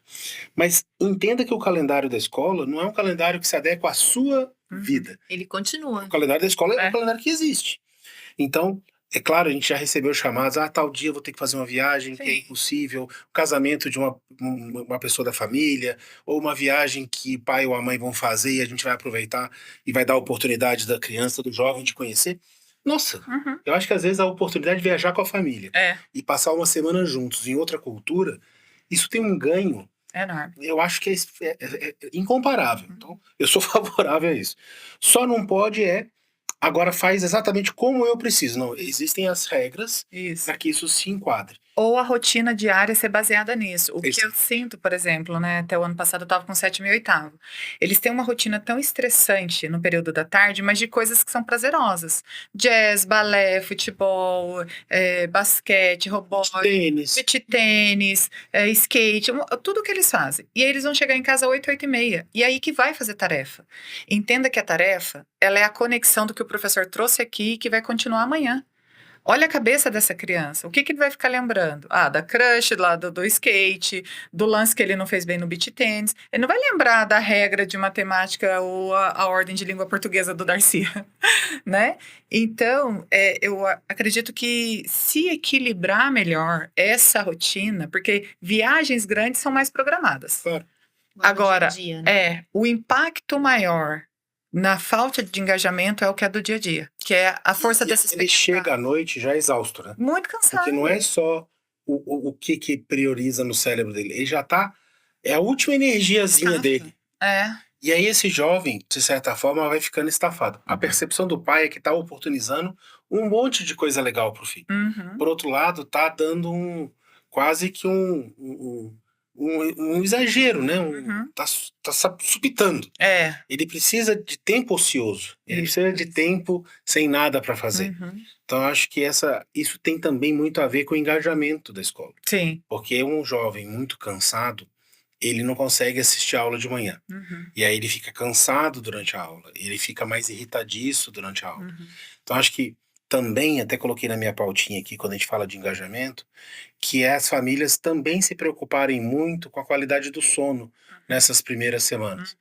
Mas entenda que o calendário da escola não é um calendário que se adequa à sua Uhum. vida. Ele O continua. calendário da escola é um É. calendário que existe. Então, é claro, a gente já recebeu chamadas, tal dia eu vou ter que fazer uma viagem que é Sim. impossível, o casamento de uma pessoa da família, ou uma viagem que o pai ou a mãe vão fazer e a gente vai aproveitar e vai dar a oportunidade da criança, do jovem de conhecer. Nossa, Uhum. eu acho que às vezes a oportunidade de viajar com a família É e passar uma semana juntos em outra cultura, isso tem um ganho, enorme. eu acho que é incomparável. Então, eu sou favorável a isso. Só não pode agora faz exatamente como eu preciso. Não, existem as regras Isso. para que isso se enquadre. Ou a rotina diária ser baseada nisso. O que Isso. eu sinto, por exemplo, né? Até o ano passado eu estava com 7º e 8º. Eles têm uma rotina tão estressante no período da tarde, mas de coisas que são prazerosas. Jazz, balé, futebol, basquete, robótica, Tênis. beach tênis, skate, tudo que eles fazem. E aí eles vão chegar em casa às 8, 8h30. E aí que vai fazer tarefa. Entenda que a tarefa, ela é a conexão do que o professor trouxe aqui e que vai continuar amanhã. Olha a cabeça dessa criança. O que que ele vai ficar lembrando? Ah, da crush lá do skate, do lance que ele não fez bem no beach tennis. Ele não vai lembrar da regra de matemática ou a ordem de língua portuguesa do Darcy, né? Então, eu acredito que se equilibrar melhor essa rotina, porque viagens grandes são mais programadas. Claro. Agora, no dia a dia, né? o impacto maior na falta de engajamento é o que é do dia a dia, que é a força E dessa ele expectativa. chega à noite já exausto, né? Muito Porque cansado. não é só o que prioriza no cérebro dele. Ele já tá. É a última energiazinha Exato. dele. E aí esse jovem, de certa forma, vai ficando estafado. A percepção do pai é que tá oportunizando um monte de coisa legal pro filho. Uhum. Por outro lado, tá dando quase que um exagero, né? Uhum. Tá supitando. Ele precisa de tempo ocioso. Ele precisa de tempo sem nada para fazer. Uhum. Então, eu acho que isso tem também muito a ver com o engajamento da escola. Sim. Porque um jovem muito cansado, ele não consegue assistir a aula de manhã. Uhum. E aí ele fica cansado durante a aula. Ele fica mais irritadiço durante a aula. Uhum. Então, acho que também, até coloquei na minha pautinha aqui, quando a gente fala de engajamento, que é as famílias também se preocuparem muito com a qualidade do sono nessas primeiras semanas.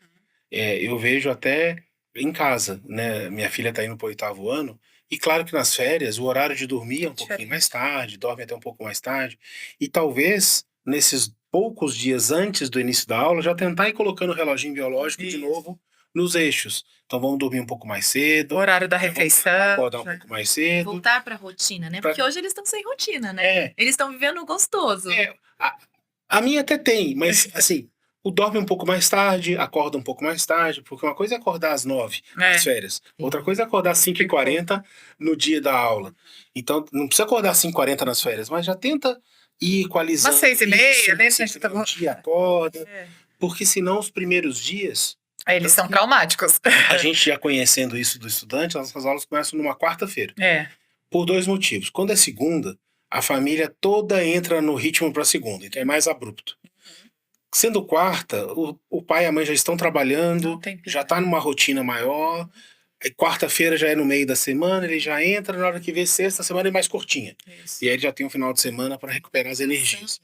Eu vejo até em casa, né? Minha filha está indo para o 8º ano, e claro que nas férias o horário de dormir é um pouquinho mais tarde, dorme até um pouco mais tarde, e talvez nesses poucos dias antes do início da aula já tentar ir colocando o reloginho biológico de novo nos eixos. Então vamos dormir um pouco mais cedo. O horário da refeição. Acordar um pouco mais cedo. Voltar para a rotina, né? Porque hoje eles estão sem rotina, né? Eles estão vivendo gostoso. A minha até tem, mas assim, dorme um pouco mais tarde, acorda um pouco mais tarde, porque uma coisa é acordar às 9 nas férias, outra coisa é acordar às 5h40 no dia da aula. Então, não precisa acordar às 5h40 nas férias, mas já tenta ir equalizando. Umas 6h30, né? Um dia acorda, porque senão os primeiros dias... Eles são traumáticos. A gente já conhecendo isso do estudante, as nossas aulas começam numa quarta-feira. Por 2 motivos. Quando é segunda, a família toda entra no ritmo para segunda, então é mais abrupto. Sendo quarta, o pai e a mãe já estão trabalhando, já está numa rotina maior. Quarta-feira já é no meio da semana, ele já entra, na hora que vê sexta, a semana é mais curtinha. Isso. E aí ele já tem um final de semana para recuperar as energias.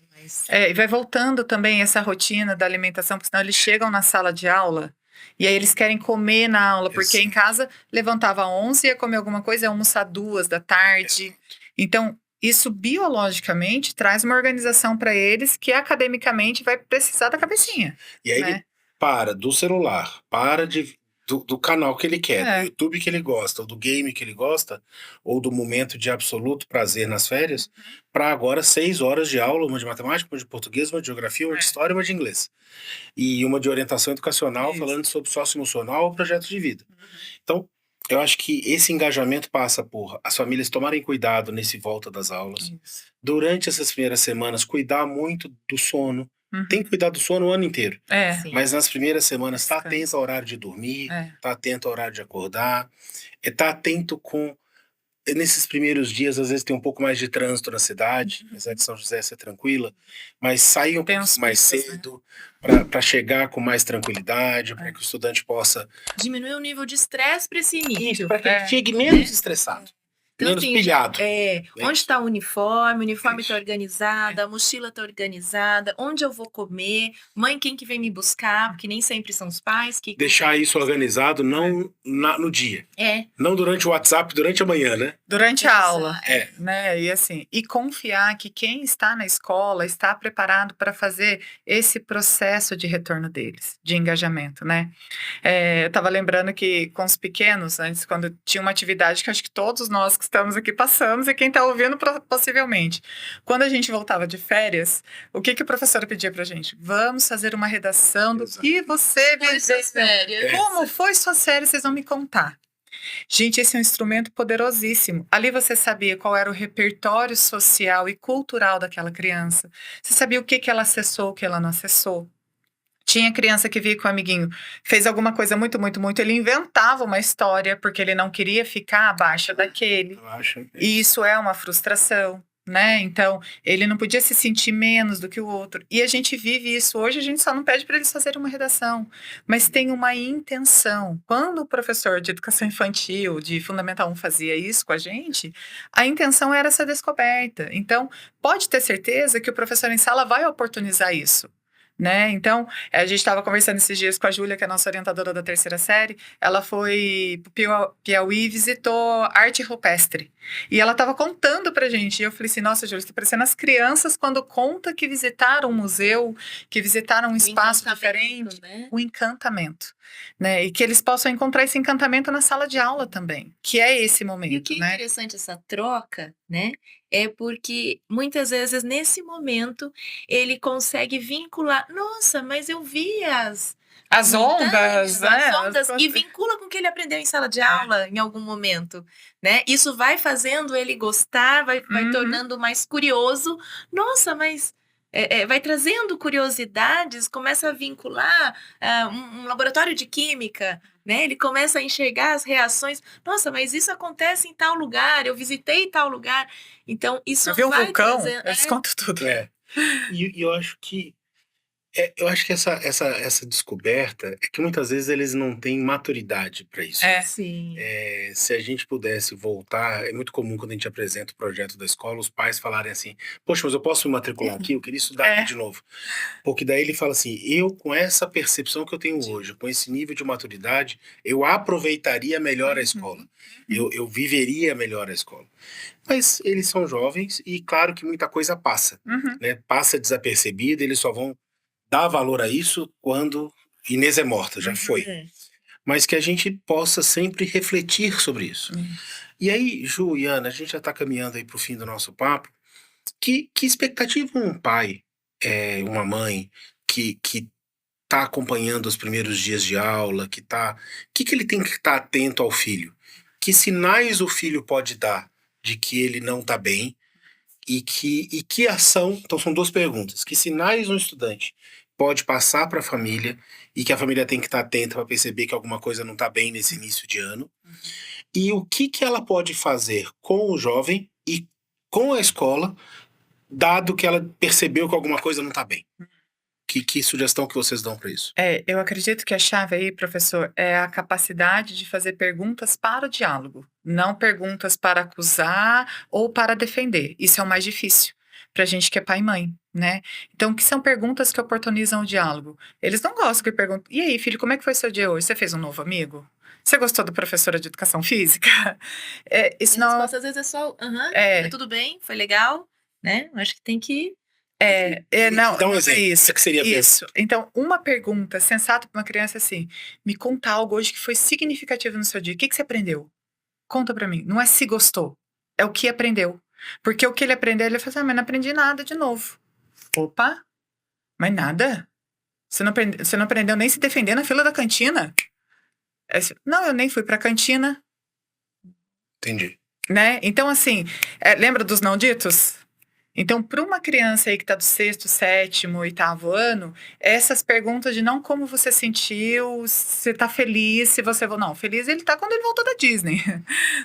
E vai voltando também essa rotina da alimentação, porque senão eles chegam na sala de aula e aí eles querem comer na aula, porque em casa levantava às 11, ia comer alguma coisa, ia almoçar 2 da tarde. Então, isso biologicamente traz uma organização para eles que academicamente vai precisar da cabecinha. E aí ele para do celular, para do canal que ele quer, do YouTube que ele gosta, ou do game que ele gosta, ou do momento de absoluto prazer nas férias, para agora 6 horas de aula, uma de matemática, uma de português, uma de geografia, uma de história e uma de inglês. E uma de orientação educacional falando sobre socioemocional ou projeto de vida. Então, eu acho que esse engajamento passa por as famílias tomarem cuidado nesse volta das aulas. Durante essas primeiras semanas, cuidar muito do sono. Tem que cuidar do sono o ano inteiro. Mas nas primeiras semanas, tá atento ao horário de dormir, tá atento ao horário de acordar, tá atento com... Nesses primeiros dias, às vezes tem um pouco mais de trânsito na cidade, apesar de São José ser tranquila, mas sair um pouco mais cedo, para chegar com mais tranquilidade, para que o estudante possa... Diminuir o nível de estresse para esse início. Para que ele chegue menos estressado. Menos pilhado. Onde está o uniforme está organizado, a mochila está organizada, onde eu vou comer, mãe, quem que vem me buscar, porque nem sempre são os pais. Deixar isso organizado não no dia. Não durante o WhatsApp, durante a manhã, né? Durante a aula. Né? E assim, e confiar que quem está na escola está preparado para fazer esse processo de retorno deles, de engajamento, né? Eu estava lembrando que com os pequenos, antes, quando tinha uma atividade que acho que todos nós que estamos aqui passamos e quem está ouvindo possivelmente. Quando a gente voltava de férias, o que a professora pedia pra gente? Vamos fazer uma redação do que você viveu. Como foi suas férias, vocês vão me contar. Gente, esse é um instrumento poderosíssimo. Ali você sabia qual era o repertório social e cultural daquela criança. Você sabia o que ela acessou, o que ela não acessou. Tinha criança que via com o amiguinho, fez alguma coisa muito, muito, muito, ele inventava uma história porque ele não queria ficar abaixo daquele. E isso é uma frustração, né? Então, ele não podia se sentir menos do que o outro. E a gente vive isso hoje, a gente só não pede para eles fazerem uma redação, mas tem uma intenção. Quando o professor de educação infantil, de Fundamental 1 fazia isso com a intenção era essa descoberta. Então, pode ter certeza que o professor em sala vai oportunizar isso. Né? Então, a gente estava conversando esses dias com a Júlia, que é a nossa orientadora da 3ª série. Ela foi pro Piauí e visitou arte rupestre. E ela estava contando pra gente. E eu falei assim, nossa, Júlia, está parecendo as crianças quando conta que visitaram um museu, que visitaram um espaço diferente. Né? O encantamento. Né? E que eles possam encontrar esse encantamento na sala de aula também, que é esse momento. E o que é interessante essa troca, né? É porque muitas vezes nesse momento ele consegue vincular, nossa, mas eu vi as ondas, e vincula com o que ele aprendeu em sala de aula em algum momento, né? Isso vai fazendo ele gostar, vai tornando mais curioso. Nossa, mas vai trazendo curiosidades, começa a vincular um laboratório de química, né? Ele começa a enxergar as reações. Nossa, mas isso acontece em tal lugar, eu visitei tal lugar. Então, isso Eu vi um vai vulcão, trazendo. eles contam tudo. E eu acho que essa descoberta é que muitas vezes eles não têm maturidade para isso. Sim. Se a gente pudesse voltar, é muito comum quando a gente apresenta o projeto da escola, os pais falarem assim: poxa, mas eu posso me matricular aqui? Eu queria estudar aqui de novo. Porque daí ele fala assim: eu, com essa percepção que eu tenho hoje, com esse nível de maturidade, eu aproveitaria melhor a escola. Eu viveria melhor a escola. Mas eles são jovens e claro que muita coisa passa, né? Passa desapercebida, eles só vão dar valor a isso quando Inês é morta, já foi. Mas que a gente possa sempre refletir sobre isso. E aí, Ju e Ana, a gente já está caminhando aí para o fim do nosso papo. Que expectativa um pai, uma mãe que está acompanhando os primeiros dias de aula, que ele tem que estar atento ao filho? Que sinais o filho pode dar de que ele não está bem e que ação? Então são duas perguntas. Que sinais um estudante pode passar para a família e que a família tem que estar atenta para perceber que alguma coisa não está bem nesse início de ano? E o que ela pode fazer com o jovem e com a escola, dado que ela percebeu que alguma coisa não está bem? Que sugestão que vocês dão para isso? Eu acredito que a chave aí, professor, é a capacidade de fazer perguntas para o diálogo, não perguntas para acusar ou para defender. Isso é o mais difícil para a gente que é pai e mãe, né? Então, que são perguntas que oportunizam o diálogo. Eles não gostam que perguntem: e aí, filho, como é que foi seu dia hoje? Você fez um novo amigo? Você gostou da professora de educação física? Isso A não. resposta às vezes é só, tá tudo bem, foi legal, né? Eu acho que tem que. Não, Dá um não é exemplo. isso. O que seria Isso. Então, uma pergunta sensata para uma criança é assim: me conta algo hoje que foi significativo no seu dia. O que você aprendeu? Conta para mim. Não é se gostou, é o que aprendeu. Porque o que ele aprendeu, ele fala assim: mas não aprendi nada de novo. Opa, mas nada? Você não aprendeu nem se defender na fila da cantina? Não, eu nem fui pra cantina. Entendi. Né? Então, assim, lembra dos não ditos? Então, para uma criança aí que está do sexto, sétimo, oitavo ano, essas perguntas de não como você sentiu, se está feliz, se você... Não, feliz ele está quando ele voltou da Disney.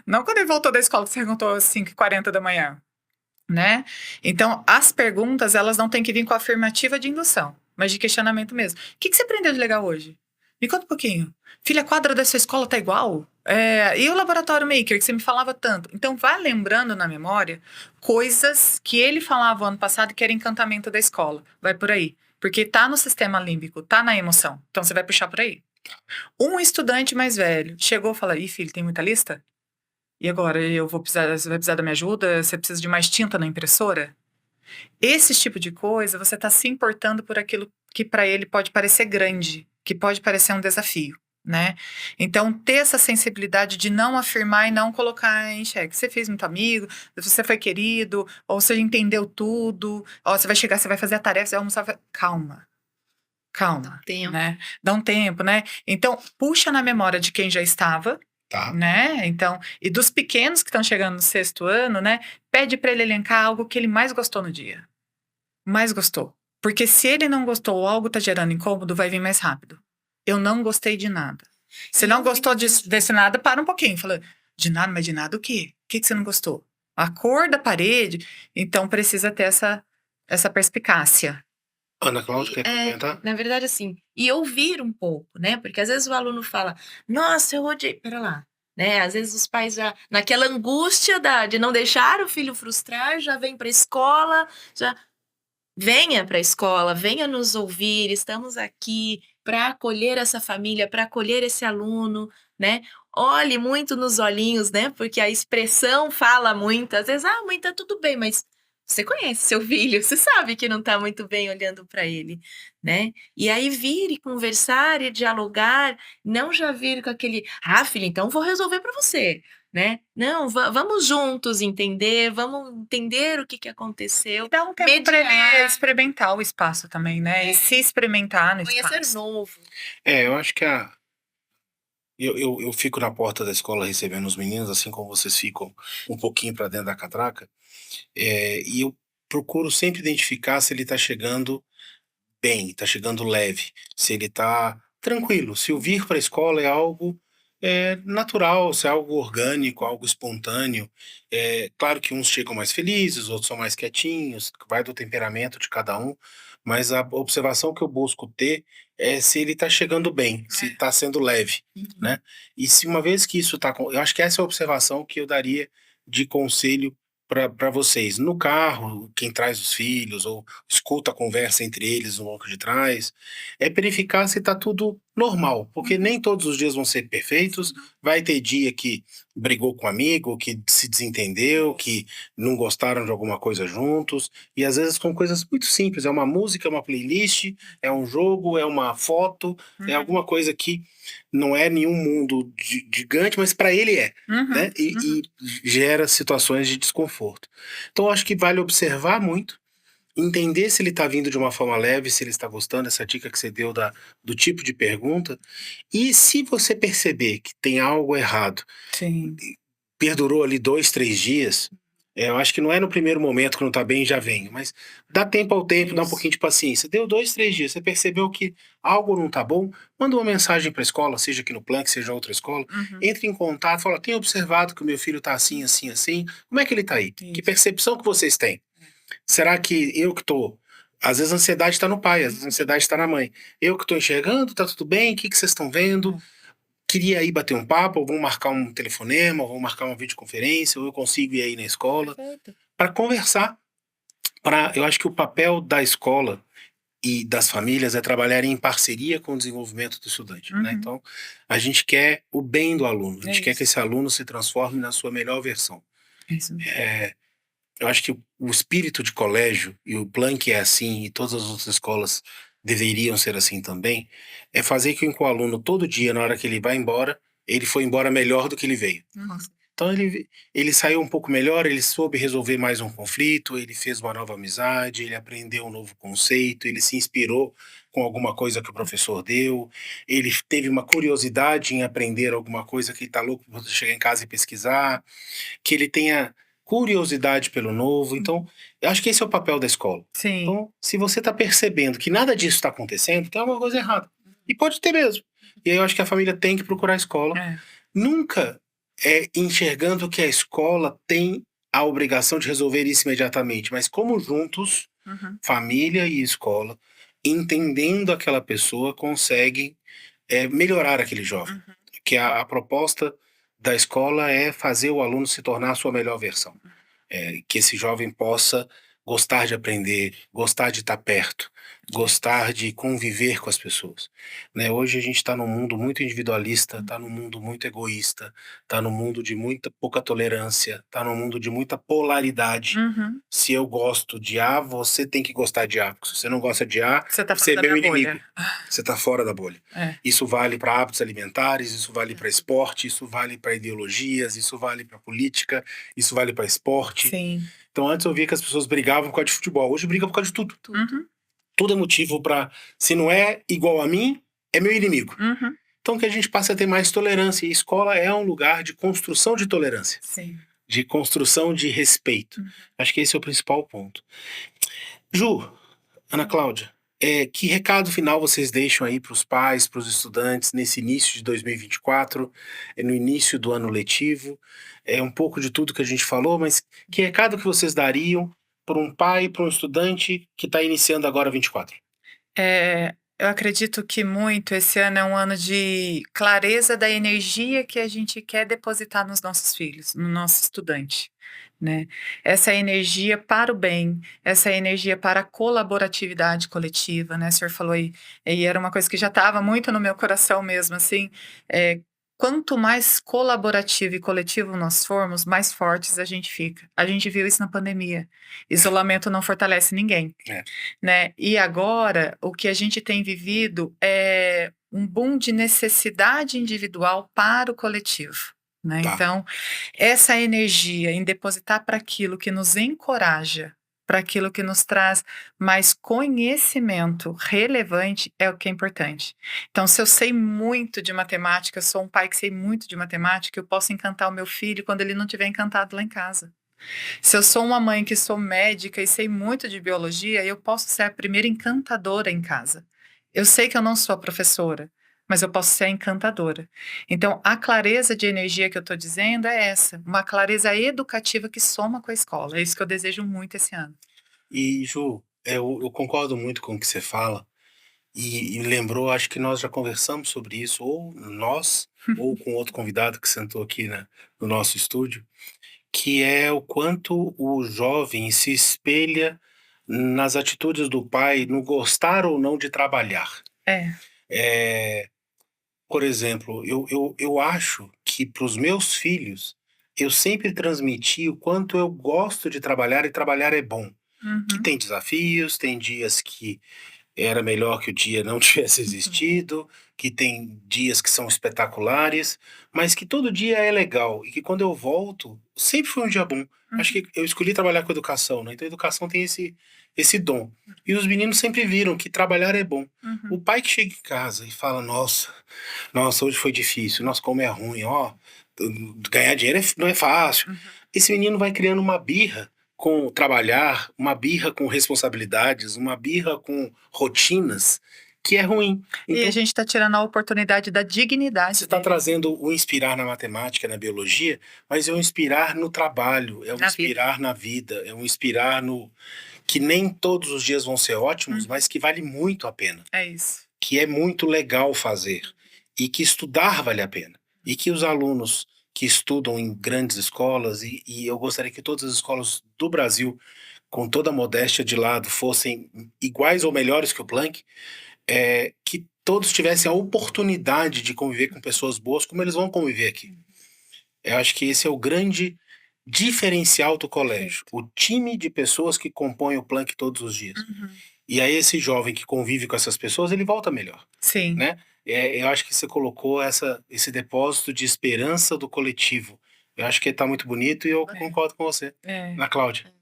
Não quando ele voltou da escola que você perguntou às 5h40 da manhã, né? Então, as perguntas, elas não têm que vir com afirmativa de indução, mas de questionamento mesmo. O que você aprendeu de legal hoje? Me conta um pouquinho. Filha, a quadra da sua escola tá igual? E o laboratório maker que você me falava tanto? Então, vai lembrando na memória coisas que ele falava ano passado que era encantamento da escola. Vai por aí. Porque tá no sistema límbico, tá na emoção. Então, você vai puxar por aí. Um estudante mais velho chegou e falou: ih, filho, tem muita lista? E agora? Você vai precisar da minha ajuda? Você precisa de mais tinta na impressora? Esse tipo de coisa, você tá se importando por aquilo que para ele pode parecer grande, que pode parecer um desafio, né? Então, ter essa sensibilidade de não afirmar e não colocar em xeque. Você fez muito amigo, você foi querido, ou você entendeu tudo, ó, você vai chegar, você vai fazer a tarefa, você vai almoçar. Calma. Calma. Tempo. Né? Dá um tempo, né? Então, puxa na memória de quem já estava, Tá. né? Então, e dos pequenos que estão chegando no sexto ano, né? Pede para ele elencar algo que ele mais gostou no dia. Mais gostou. Porque se ele não gostou ou algo tá gerando incômodo, vai vir mais rápido. Eu não gostei de nada. Se não gostou desse nada, para um pouquinho. Fala: de nada, mas de nada o quê? O que você não gostou? A cor da parede. Então, precisa ter essa perspicácia. Ana Cláudia, quer comentar? Na verdade, assim, e ouvir um pouco, né? Porque às vezes o aluno fala: nossa, eu odiei. Pera lá. Né? Às vezes os pais já, naquela angústia de não deixar o filho frustrar, já vem para a escola, já. Venha para a escola, venha nos ouvir, estamos aqui para acolher essa família, para acolher esse aluno, né? Olhe muito nos olhinhos, né? Porque a expressão fala muito. Às vezes, mãe, tá tudo bem, mas você conhece seu filho, você sabe que não tá muito bem olhando para ele, né? E aí vir e conversar e dialogar, não já vir com aquele: filho, então vou resolver para você. Né? Não, vamos juntos entender, vamos entender o que aconteceu. E dá um tempo para ele experimentar o espaço também, né? E se experimentar no espaço. Conhecer novo. Eu acho que eu fico na porta da escola recebendo os meninos, assim como vocês ficam um pouquinho para dentro da catraca, e procuro sempre identificar se ele está chegando bem, está chegando leve, se ele está tranquilo, se o vir para a escola é algo natural, se é algo orgânico, algo espontâneo. Claro que uns chegam mais felizes, outros são mais quietinhos, vai do temperamento de cada um, mas a observação que eu busco ter é se ele está chegando bem, se está sendo leve, né? E se uma vez que isso está... Eu acho que essa é a observação que eu daria de conselho para vocês. No carro, quem traz os filhos, ou escuta a conversa entre eles no banco de trás, verificar se está tudo normal, porque nem todos os dias vão ser perfeitos, vai ter dia que brigou com um amigo, que se desentendeu, que não gostaram de alguma coisa juntos, e às vezes com coisas muito simples, é uma música, é uma playlist, é um jogo, é uma foto, é alguma coisa que não é nenhum mundo gigante, mas para ele é, né? E gera situações de desconforto. Então eu acho que vale observar muito, entender se ele está vindo de uma forma leve, se ele está gostando, essa dica que você deu do tipo de pergunta. E se você perceber que tem algo errado, Sim. perdurou ali 2, 3 dias, eu acho que não é no primeiro momento que não está bem, já venho, mas dá tempo ao tempo, dá um Isso. pouquinho de paciência. Deu 2, 3 dias, você percebeu que algo não está bom, manda uma mensagem para a escola, seja aqui no Planck, seja outra escola, entre em contato, fala, tenho observado que o meu filho está assim, assim, assim, como é que ele está aí? Que Isso. percepção que vocês têm? Será que eu que estou... Às vezes a ansiedade está no pai, às vezes a ansiedade está na mãe. Eu que estou enxergando, tá tudo bem, o que vocês estão vendo? Queria ir bater um papo, ou vamos marcar um telefonema, ou vamos marcar uma videoconferência, ou eu consigo ir aí na escola, Perfeito. para conversar. Eu acho que o papel da escola e das famílias é trabalhar em parceria com o desenvolvimento do estudante, né? Então, a gente quer o bem do aluno, a gente quer que esse aluno se transforme na sua melhor versão. Isso. Eu acho que o espírito de colégio, e o Planck é assim, e todas as outras escolas deveriam ser assim também, é fazer com que o aluno, todo dia, na hora que ele vai embora, ele foi embora melhor do que ele veio. Nossa. Então ele saiu um pouco melhor, ele soube resolver mais um conflito, ele fez uma nova amizade, ele aprendeu um novo conceito, ele se inspirou com alguma coisa que o professor deu, ele teve uma curiosidade em aprender alguma coisa que ele está louco para chegar em casa e pesquisar, que ele tenha curiosidade pelo novo. Então, eu acho que esse é o papel da escola. Sim. Então, se você está percebendo que nada disso está acontecendo, tem alguma coisa errada. E pode ter mesmo. E aí eu acho que a família tem que procurar a escola. Nunca enxergando que a escola tem a obrigação de resolver isso imediatamente, mas como juntos, família e escola, entendendo aquela pessoa, conseguem melhorar aquele jovem. Que a proposta da escola é fazer o aluno se tornar a sua melhor versão. Que esse jovem possa gostar de aprender, gostar de estar perto, gostar de conviver com as pessoas, né? Hoje a gente está num mundo muito individualista, está num mundo muito egoísta, está num mundo de muita pouca tolerância, está num mundo de muita polaridade. Se eu gosto de A, você tem que gostar de A. Porque se você não gosta de A, você é meu inimigo. Você está fora da bolha. Isso vale para hábitos alimentares, isso vale para esporte, isso vale para ideologias, isso vale para política, isso vale para esporte. Sim. Então antes eu via que as pessoas brigavam por causa de futebol, hoje brigam por causa de tudo. Tudo é motivo para, se não é igual a mim, é meu inimigo. Então que a gente passe a ter mais tolerância, e a escola é um lugar de construção de tolerância. Sim. De construção de respeito. Acho que esse é o principal ponto. Ju, Ana Cláudia, que recado final vocês deixam aí para os pais, para os estudantes, nesse início de 2024, no início do ano letivo? Um pouco de tudo que a gente falou, mas que recado que vocês dariam para um pai, para um estudante que está iniciando agora 24? Eu acredito que muito esse ano é um ano de clareza da energia que a gente quer depositar nos nossos filhos, no nosso estudante, né? Essa energia para o bem, essa energia para a colaboratividade coletiva, né? O senhor falou aí, e era uma coisa que já estava muito no meu coração mesmo, assim, quanto mais colaborativo e coletivo nós formos, mais fortes a gente fica. A gente viu isso na pandemia. Isolamento não fortalece ninguém, né? E agora, o que a gente tem vivido é um boom de necessidade individual para o coletivo, né? Então, essa energia em depositar para aquilo que nos encoraja, para aquilo que nos traz mais conhecimento relevante é o que é importante. Então, se eu sei muito de matemática, eu sou um pai que sei muito de matemática, eu posso encantar o meu filho quando ele não estiver encantado lá em casa. Se eu sou uma mãe que sou médica e sei muito de biologia, eu posso ser a primeira encantadora em casa. Eu sei que eu não sou a professora, mas eu posso ser a encantadora. Então, a clareza de energia que eu estou dizendo é essa, uma clareza educativa que soma com a escola. É isso que eu desejo muito esse ano. E, Ju, eu concordo muito com o que você fala, e lembrou, acho que nós já conversamos sobre isso, ou nós, ou com outro convidado que sentou aqui, né, no nosso estúdio, que é o quanto o jovem se espelha nas atitudes do pai, no gostar ou não de trabalhar. É, É, por exemplo, eu acho que para os meus filhos, eu sempre transmiti o quanto eu gosto de trabalhar e trabalhar é bom. Que uhum, tem desafios, tem dias que era melhor que o dia não tivesse uhum, existido, que tem dias que são espetaculares, mas que todo dia é legal e que quando eu volto, sempre foi um dia bom. Acho uhum, que eu escolhi trabalhar com educação, né? Então a educação tem esse dom. E os meninos sempre viram que trabalhar é bom. O uhum. pai que chega em casa e fala: nossa, hoje foi difícil, nossa, como é ruim, ó, ganhar dinheiro não é fácil. Uhum. Esse menino vai criando uma birra com trabalhar, uma birra com responsabilidades, uma birra com rotinas, que é ruim. E a Então, gente está tirando a oportunidade da você dignidade está dele, né? trazendo o inspirar na matemática, na biologia, mas é um inspirar no trabalho, é um Na vida. inspirar na vida, é um inspirar no que nem todos os dias vão ser ótimos, Uhum. mas que vale muito a pena, É isso. que é muito legal fazer e que estudar vale a pena. E que os alunos que estudam em grandes escolas, e eu gostaria que todas as escolas do Brasil, com toda a modéstia de lado, fossem iguais ou melhores que o Planck, que todos tivessem a oportunidade de conviver com pessoas boas, como eles vão conviver aqui. Eu acho que esse é o grande diferencial do colégio, Perfeito. o time de pessoas que compõem o Planck todos os dias. Uhum. E aí esse jovem que convive com essas pessoas, ele volta melhor, Sim. né? Eu acho que você colocou esse depósito de esperança do coletivo. Eu acho que está muito bonito e eu É. concordo com você. É. Na Cláudia.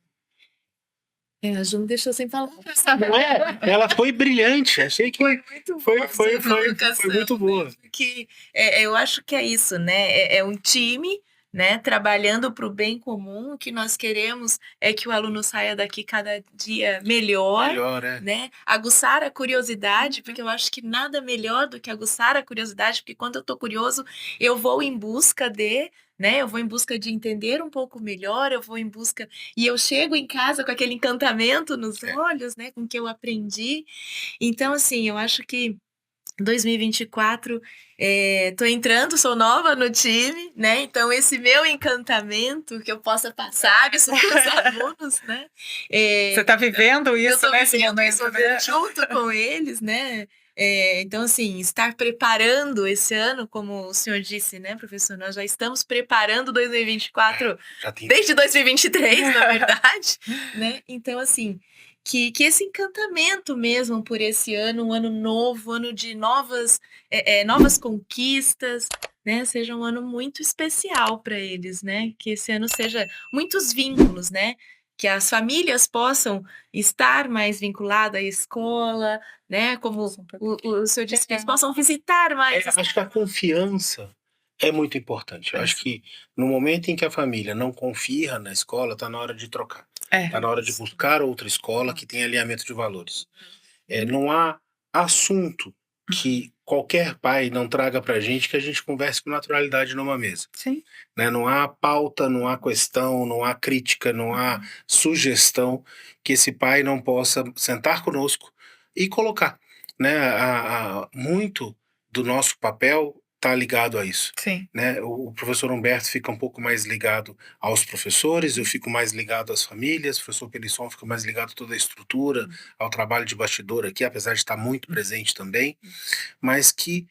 A Ju me deixou sem palavras. Não é? Ela foi brilhante. Achei que Foi muito foi, boa foi, sua foi, foi colocação, muito né? boa. Porque eu acho que é isso, né? É um time, né? Trabalhando para o bem comum. O que nós queremos é que o aluno saia daqui cada dia melhor, Melhor, é. né? Aguçar a curiosidade, porque eu acho que nada melhor do que aguçar a curiosidade, porque quando eu estou curioso, eu vou em busca de, né? Eu vou em busca de entender um pouco melhor, eu vou em busca e eu chego em casa com aquele encantamento nos É. olhos, né, com o que eu aprendi. Então, assim, eu acho que 2024, tô entrando, sou nova no time, né? Então, esse meu encantamento que eu possa passar isso para os alunos, né? Você está vivendo Eu isso estou nesse vivendo momento, isso né? junto com eles, né? Então, assim, estar preparando esse ano, como o senhor disse, né, professor? Nós já estamos preparando 2024 Já tem. desde 2023, na verdade, né? Então, assim, que esse encantamento mesmo por esse ano, um ano novo, ano de novas conquistas, né? Seja um ano muito especial para eles, né? Que esse ano seja muitos vínculos, né? Que as famílias possam estar mais vinculadas à escola, né? Como o senhor disse, que eles possam visitar mais. Acho que a confiança é muito importante. Eu acho Isso. que no momento em que a família não confia na escola, está na hora de trocar. É. Está na hora de buscar outra escola que tenha alinhamento de valores. Não há assunto que qualquer pai não traga para a gente que a gente converse com naturalidade numa mesa. Sim. Né? Não há pauta, não há questão, não há crítica, não há sugestão que esse pai não possa sentar conosco e colocar. Né? Muito do nosso papel está ligado a isso. Sim. Né? O professor Humberto fica um pouco mais ligado aos professores, eu fico mais ligado às famílias, o professor Pelisson fica mais ligado a toda a estrutura, ao trabalho de bastidor aqui, apesar de estar muito presente também, mas que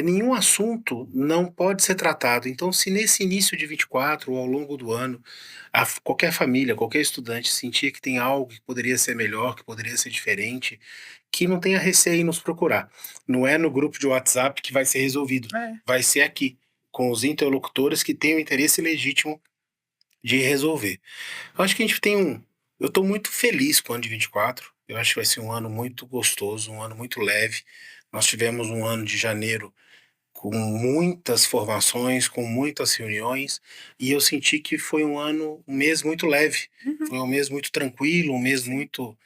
nenhum assunto não pode ser tratado. Então, se nesse início de 24 ou ao longo do ano, qualquer família, qualquer estudante sentir que tem algo que poderia ser melhor, que poderia ser diferente, que não tenha receio em nos procurar. Não é no grupo de WhatsApp que vai ser resolvido, É. vai ser aqui, com os interlocutores que têm o interesse legítimo de resolver. Eu acho que a gente tem Eu estou muito feliz com o ano de 24. Eu acho que vai ser um ano muito gostoso, um ano muito leve. Nós tivemos um ano de janeiro com muitas formações, com muitas reuniões, e eu senti que foi um mês muito leve, foi um mês muito tranquilo, um mês muito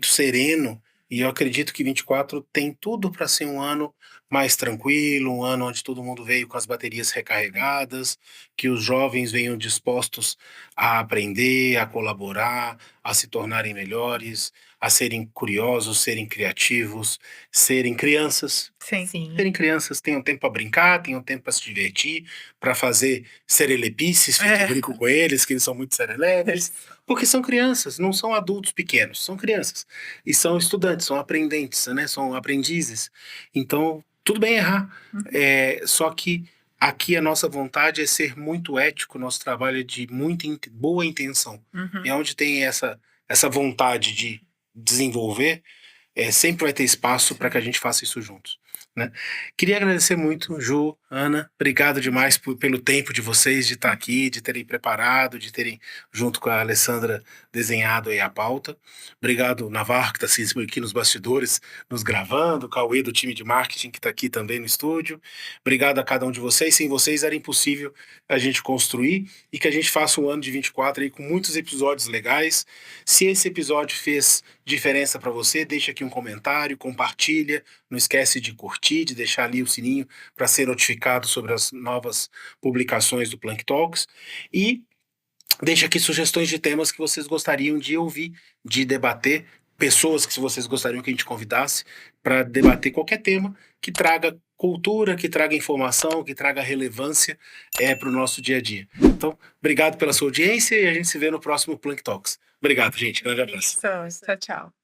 sereno, e eu acredito que 24 tem tudo para ser um ano mais tranquilo, um ano onde todo mundo veio com as baterias recarregadas, que os jovens venham dispostos a aprender, a colaborar, a se tornarem melhores, a serem curiosos, serem criativos, serem crianças. Sim. Serem crianças, tenham tempo para brincar, tenham tempo para se divertir, para fazer serelepices, feito eu brinco com eles, que eles são muito serelepes, porque são crianças, não são adultos pequenos, são crianças. E são estudantes, são aprendentes, né? São aprendizes. Então, tudo bem errar. Só que aqui a nossa vontade é ser muito ético, nosso trabalho é de boa intenção. E onde tem essa vontade de desenvolver, sempre vai ter espaço para que a gente faça isso juntos, né? Queria agradecer muito, Ju, Ana, obrigado demais pelo tempo de vocês, de estar aqui, de terem preparado, de terem, junto com a Alessandra, desenhado aí a pauta. Obrigado, Navarro, que está aqui nos bastidores, nos gravando, o Cauê do time de marketing, que está aqui também no estúdio. Obrigado a cada um de vocês. Sem vocês era impossível a gente construir e que a gente faça um ano de 24 aí com muitos episódios legais. Se esse episódio fez diferença para você, deixa aqui um comentário, compartilha, não esquece de curtir, de deixar ali o sininho para ser notificado sobre as novas publicações do Plank Talks e deixa aqui sugestões de temas que vocês gostariam de ouvir, de debater, pessoas que vocês gostariam que a gente convidasse para debater qualquer tema que traga cultura, que traga informação, que traga relevância para o nosso dia a dia. Então, obrigado pela sua audiência e a gente se vê no próximo Plank Talks. Obrigado, gente. Grande abraço. Tchau, tchau.